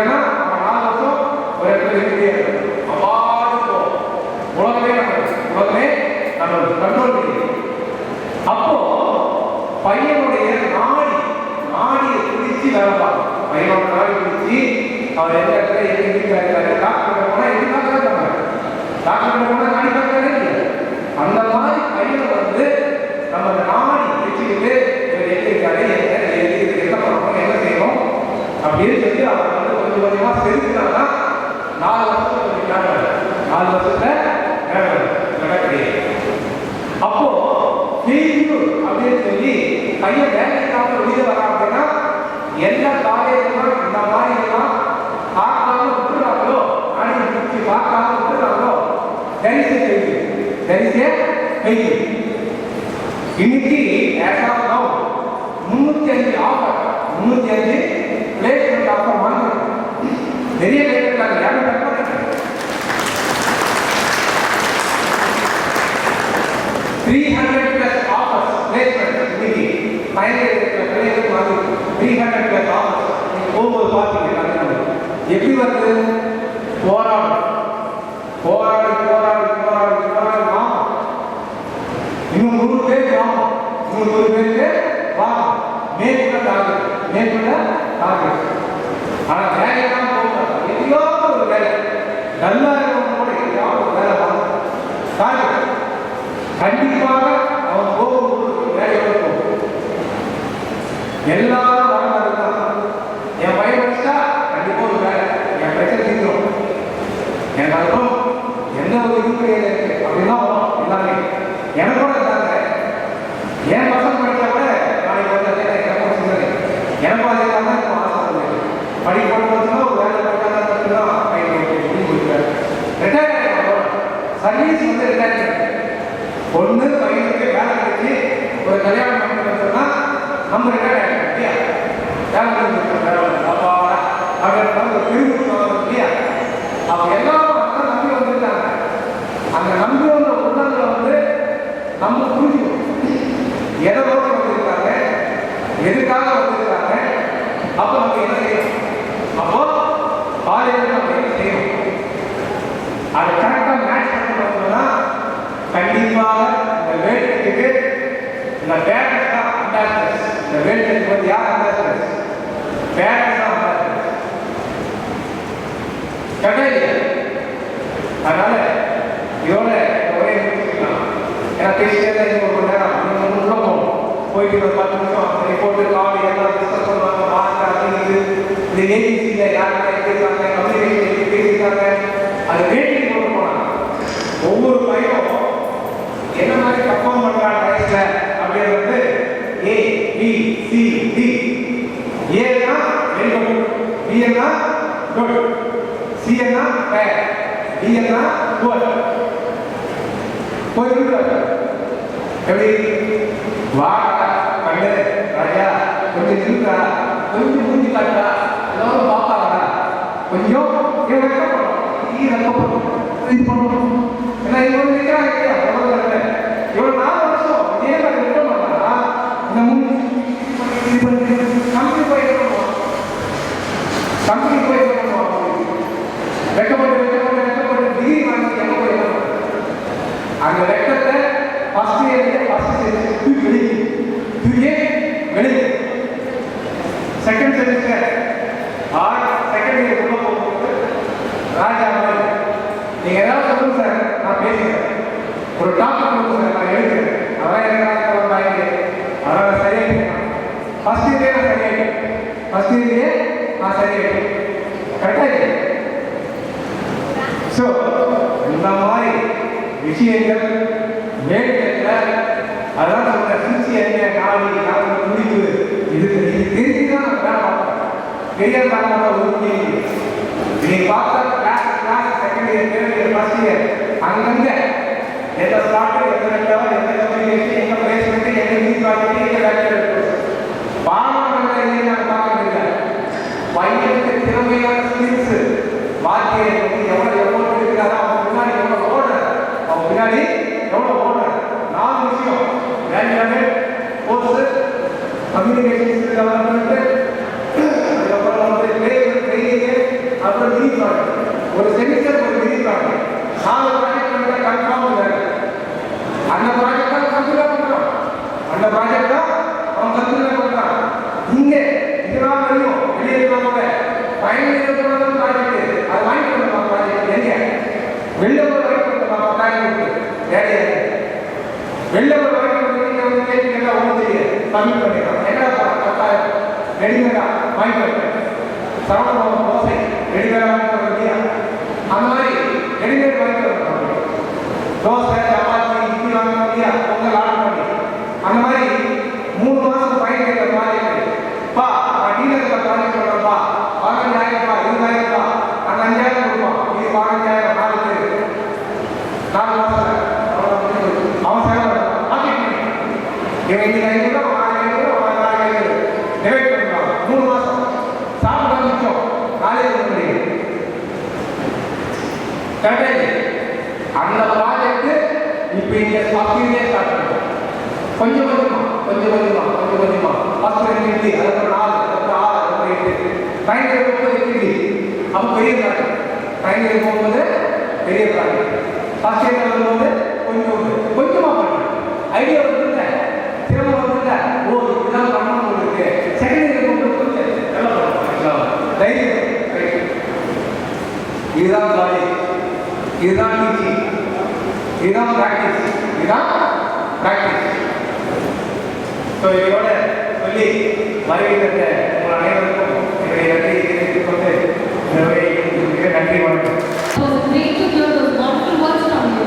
இல்லைன்னா அவன் 4 வருஷம் ஒரு இடத்துல இருந்தே அவ்வாறு உலகமே நம்மளோட கண்ட்ரோல் பண்ணி. அப்போ பையனுடைய நாடியை பிடிச்சி வேலை பார்க்கும். பையனோட நாடி பிடிச்சி அவர் எந்த இடத்துல எங்க இருக்கிறாரு, டாக்டர் போனா எது பார்க்கறாங்க, டாக்டர் போனா நாடி பார்க்கறதே இல்லை. அந்த மாதிரி பையனை வந்து நம்ம நாடி வச்சுக்கிட்டு இவர் எங்க இருக்காரு, என்ன பண்ணணும், என்ன செய்யணும் அப்படின்னு சொல்லி அவர் வந்து கொஞ்சம் கொஞ்சமா செலுத்தினாதான் 4 வருஷத்துல 4 வருஷத்துல நடக்குது. அப்போ ஃபெயில்யூர் அப்படின்னு சொல்லி பையன் வேலைக்காக வெளியே வரா அப்படின்னா எந்த காலேஜெல்லாம் இந்த மாதிரி எல்லாம் பார்க்காம விட்டுறாங்களோ, நாடி பிடிச்சி பார்க்காம விட்டுறாங்களோ, தரிசை ஃபெயில்யூர். இன்னைக்கு as of now 305 offer, 305 placement offer வாங்குறோம். நிறைய பேர் இருக்காங்க, யாரும் தப்பா 300 plus offers placement இன்னைக்கு ஃபைனல் இருக்கிற பிள்ளைகளுக்கு வந்து 300 plus offers ஒவ்வொரு பார்ட்டிங்க எப்படி வருது? போராடு வாங்க, இன்னும் 100 பேர் வாங்க, இன்னும் 100 பேருக்கு வாங்க, மேற்கொள்ள டார்கெட். ஆனா வேலையெல்லாம் போகக்கூடாது, எதையோ ஒரு வேலை நல்லா இருக்கவங்க கூட எதையாவது ஒரு வேலை வாங்க டார்கெட். கண்டிப்பாக அவன் போகும்போது வேலையோட போகும். எல்லாரும் வரலாம். என் பையன் படிச்சா கண்டிப்பா ஒரு வேலை, என் பிரச்சனை தீர்க்கும், எனக்கு அதுவும் எந்த ஒரு இது கிடையாது அப்படின்னா வரும் எல்லாமே. எனக்கூட இருந்தாங்க, என் பசங்க படிச்சா கூட நாளைக்கு வந்து எனக்கும் அதே மாதிரி தான் இருக்கும் ஆசை. படிக்கணும்னா ஒரு வேலை படிக்காதான் ரிட்டையர் சர்வீஸ் வந்து ரிட்டையர் பொண்ணு பையனுக்கு வேலை கிடைச்சி ஒரு கல்யாணம் பண்ணி சொன்னா நம்ம ரிட்டையர் ஆகிடும் இல்லையா? அப்படின்னு ஒரு திரும்ப இல்லையா? அவங்க எல்லாரும் நம்பி வந்துருக்காங்க. அந்த நம்பி வந்த உள்ளங்களை வந்து நம்ம புரிஞ்சுக்கணும். எதை நோக்கி வந்திருக்காங்க, எதுக்காக வந்திருக்காங்க, அப்போ நம்ம என்ன செய்யணும்? அப்போ காலேஜில் நம்ம என்ன செய்யணும்? அதை கரெக்டாக மேட்ச் பண்ணி பார்த்தோம்னா கண்டிப்பாக இந்த வேலைக்கு இந்த பேரண்ட்ஸ் தான் அண்டாஸ்டர்ஸ். இந்த வேலைக்கு வந்து யார் அண்டாஸ்டர்ஸ்? பேரண்ட்ஸ் தான் அண்டாஸ்டர்ஸ். கிடையாது. அதனால இதோட ஒரே முடிச்சுக்கலாம். ஏன்னா பேசிட்டே ஒரு மணி நேரம் உள்ள போகணும். போயிட்டு ஒரு 10 நிமிஷம் ரிப்போர்ட்டு கால் எல்லாம் டிஸ்கஸ் பண்ணுவாங்க. மார்க் அப்படிங்கிறது இந்த ஏஜென்சியில் யாருமே பேசுறாங்க, கம்யூனிகேஷன் பேசியிருக்காங்க, அது ரேட்டிங் கொண்டு போனாங்க. ஒவ்வொரு பையனும் என்ன மாதிரி பர்ஃபார்ம் பண்றாங்க லைஃப்ல அப்படிங்கிறது A B C D. ஏன்னா வெரி குட், B ன்னா குட், C ன்னா பேட், D ன்னா குட். போயிட்டு எப்படி வாடா கண்ணு ராஜா கொஞ்சம் இருக்கா, கொஞ்சம் மூஞ்சி காட்டா, எல்லாரும் பார்ப்பாங்களா, கொஞ்சம் இவன் வெக்கப்படும், வெக்கப்படும், இது பண்ணணும். ஏன்னா இவன் நிற்கிறாங்க இல்லையா உலகத்துல, இவன் 4 வருஷம் இதே மாதிரி இருக்க மாட்டானா? இந்த கம்பெனி போய் வெக்கப்பட்டு டிகிரி வாங்கி எங்க போய் அந்த வெக்கத்தை ஃபர்ஸ்ட் இயர்ல வெளியே செகண்ட் செமஸ்டர் செகண்ட் இயர் உள்ள போகும்போது ராஜா மாதிரி நீங்க ஏதாவது சொல்லுங்க சார், நான் பேசுகிறேன், ஒரு டாபிக் கொடுங்க சார், நான் எழுதுறேன், அதான் அதெல்லாம் சரியாயிட்டேன். ஃபர்ஸ்ட் இயர்லேயே நான் சரியாயிட்டேன். கரெக்டாக. ஸோ இந்த மாதிரி விஷயங்கள் வேலையில் அதெல்லாம் சொல்ற சின்சியரிட்டியா நாலு முடிவு இதுக்கு தெரிஞ்சுதான் நான் வேலை பார்ப்பேன். தெரியாத ஒரு நீங்க பார்த்தா class second year, third year, first year அங்கங்க எந்த ஸ்டார்ட், எந்த லெவல், எந்த கம்யூனிகேஷன், எந்த பிளேஸ்மெண்ட், எந்த நியூ ப்ராஜெக்ட், எந்த வேலை பாடங்களை நான் பார்க்கறதில்லை. பையனுக்கு திறமையான ஸ்கில்ஸ் வாத்தியை எவ்வளோ இருக்கிறாரோ அவன் பின்னாடி எவ்வளோ ஓடுற, அவன் பின்னாடி எவ்வளோ ஓடுற 4 விஷயம் வேலையாகவே கோர்ஸ், கம்யூனிகேஷன் டெவலப்மெண்ட், அதுக்கப்புறம் வந்து ட்ரைனிங், நாலு ப்ராஜெக்ட் வந்து கன்ஃபார்ம் இல்லை. அந்த ப்ராஜெக்ட் தான் கம்ப்யூட்டர் பண்ணுறோம். அந்த ப்ராஜெக்ட் தான் அவன் கம்ப்யூட்டர் பண்ணுறான். இங்கே இதெல்லாம் வரையும் வெளியே இருக்கிறவங்க ஃபைனல் இயர் ப்ராஜெக்ட் அது வாங்கி கொடுக்கலாம். ப்ராஜெக்ட் எங்கே வெளில போய் வாங்கி கொடுக்கலாம். 10,000 வேலையை வெளில போய் வாங்கி கொடுத்து நீங்கள் வந்து கேட்டீங்கன்னா ஒன்றும் தெரியாது. கம்மி பண்ணிக்கலாம். என்ன 10,000 ரெடிமேடா வாங்கி கொடுப்பேன். சரவணபவன் தோசை ரெடிமேடா வாங்கி கொடுக்க அந்த மாதிரி ரெடிமேட் வாங்கி கொடுக்கலாம். தோசை சப்பாத்தி இட்லி வாங்க முடியா பொங்கல் ஆர்டர் பண்ணி அந்த மாதிரி 3 மாதம் பயன் கேட்ட ப்ராஜெக்ட் பா டீலர்ல ப்ராஜெக்ட் பண்ணுறப்பா 15,000 ரூபாய் 20,000 ரூபாய் அந்த 5,000 கொடுப்போம். இது 15,000 4 பேர் 4 மாதம் அவன் செலவு பாக்கெட் பண்ணி இவன் இன்னைக்கு 5,000 ரூபாய் 4,000 டிவைட் பண்ணுவாங்க. 3 மாதம் சாப்பிட மிச்சம் காலேஜ் முடியும். கரெக்டாக அந்த ப்ராஜெக்ட் இப்போ இங்கே ஃபஸ்ட் ஸ்டார்ட் பண்ணுறோம். கொஞ்சம் கொஞ்சமாக ஃபஸ்ட் 2 இட்லி அதுக்கப்புறம் 4 அதுக்கப்புறம் 6 அதுக்கப்புறம் 8 ஃபைனல் போகும்போது 8 இட்லி அப்போ பெரிய ப்ராஜெக்ட். ஃபைனல் போகும்போது பெரிய ப்ராஜெக்ட். ஃபஸ்ட் இயர் வரும்போது கொஞ்சமாக பண்ணுறோம். ஐடியா வந்துருங்க திறமை வந்துருங்க. ஓ இதுதான் பண்ணணும் இருக்கு. செகண்ட் இயர் போகும்போது கொஞ்சம் நல்லா பண்ணுறோம். தைரியம் இதுதான் காலேஜ், இதுதான் டீச்சிங், இதுதான் ப்ராக்டிஸ், இதுதான் ப்ராக்டிஸ். ஸோ இதோட சொல்லி வருகின்ற உங்கள் அனைவருக்கும் என்னுடைய நன்றியை தெரிவித்துக் கொண்டு நன்றி வணக்கம். It was great to hear those wonderful words from you.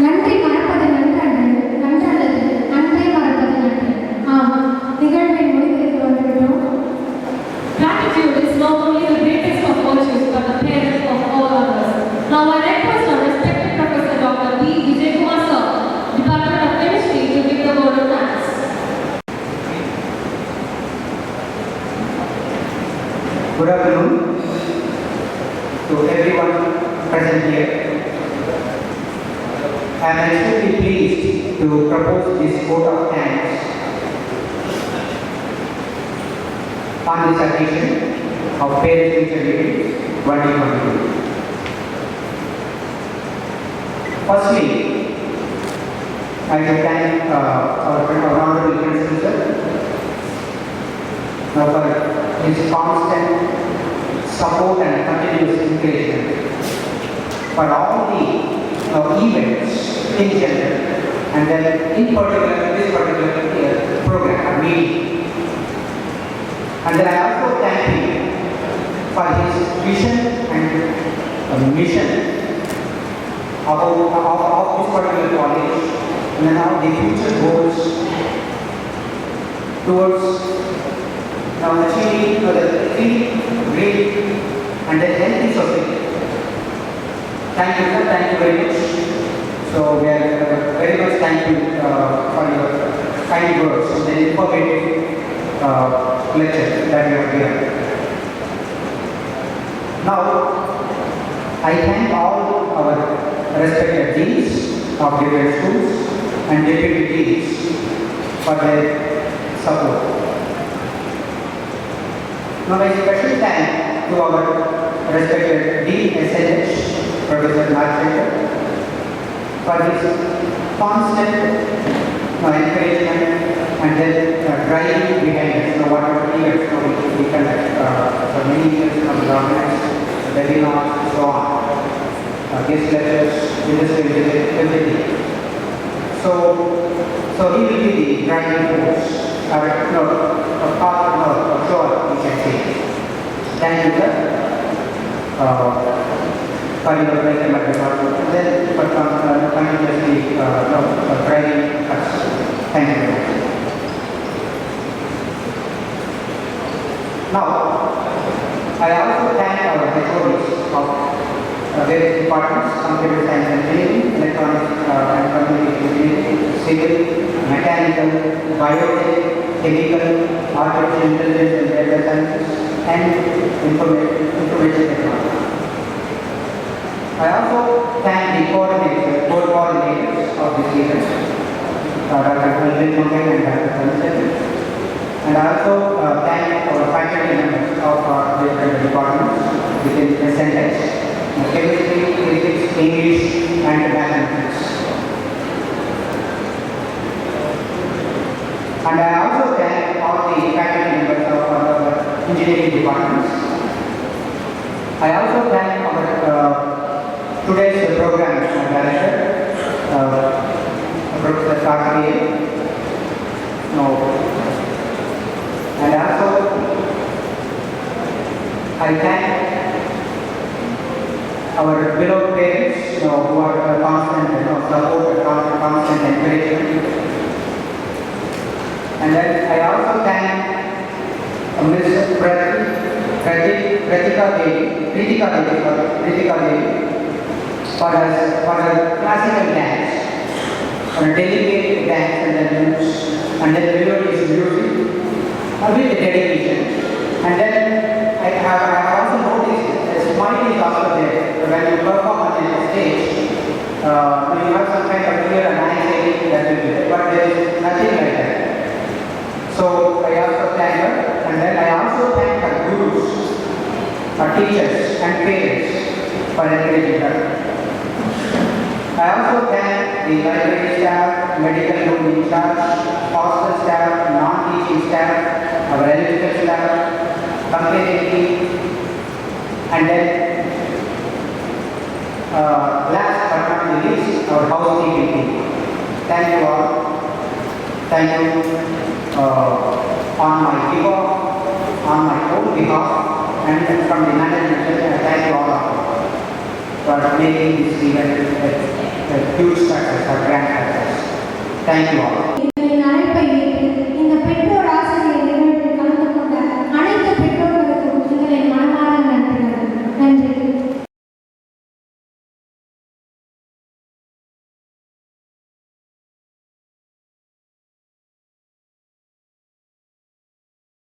நன்றி மறப்பது நன்றன்று, நன்றல்லது நன்றை மறப்பது நன்று. ஆமாம், நிகழ்வின் முடிவிற்கு வந்துவிட்டோம். Gratitude is not only the greatest of virtues but the parent of all others. Now I request our respected Professor Dr. B. Vijay Kumar Sir, Department of Chemistry, to give the word of thanks. Good afternoon to everyone present here. I am extremely pleased to propose this vote of thanks on this occasion of Parents Teacher Meeting 2022. Firstly, I should thank our honorable Principal Sir for his constant support and continuous encouragement for all the events in general, and then in particular this particular program or meeting. And then I also thank him for his vision and mission of this particular college, and then how the future goals towards achieving the clean, great and a healthy society. Thank you, sir. Thank you very much. So we are very much thank you for your kind words and the informative lecture that you have given. Now, I thank all our respected deans of different schools and deputy deans for their support. Now, a special thank to our respected Dean SLH, Professor Narchandra, for his constant encouragement and then driving behind us. Whatever events we conduct for many years, we organize webinars and so on, guest lectures, industry visits, everything. So he will be the driving force, or partner, or sure we can say. Thank you, sir, for your presence at the department, and then for continuously driving us. Thank you very much. Now, I also thank our HODs of various departments: computer science engineering, electronics and communication engineering, civil, mechanical, biotech, chemical, artificial intelligence and data sciences, and information technology. I also thank the board coordinators of this event, Dr. Alvin Mangan and Dr. Sanjay. And I also thank our faculty members of different departments within SNH, chemistry, physics, mathematics. And I also thank all the faculty members of our engineering departments. I also thank our today's program director, Professor Karthikeyan. And also I thank our beloved parents, who are constant, support, constant encouragement. And then I also thank Ms. Kritika Devi for her classical dance, for her delicate dance and then melodious music with dedication. And then I have also noticed a smile is also there when you perform on the stage. You have some kind of fear and anxiety that will be there, but there is nothing like that. So I also thank her, and then I also thank her gurus, her teachers and parents for encouraging her. I also thank the library staff, medical room in charge, hostel staff, non-teaching staff, our electrical staff, company team, and then last but not the least, our housekeeping team. Thank you all. Thank you on my behalf, on my own behalf, and from the management. I thank you all for making this event a huge success, a grand success. Thank you all.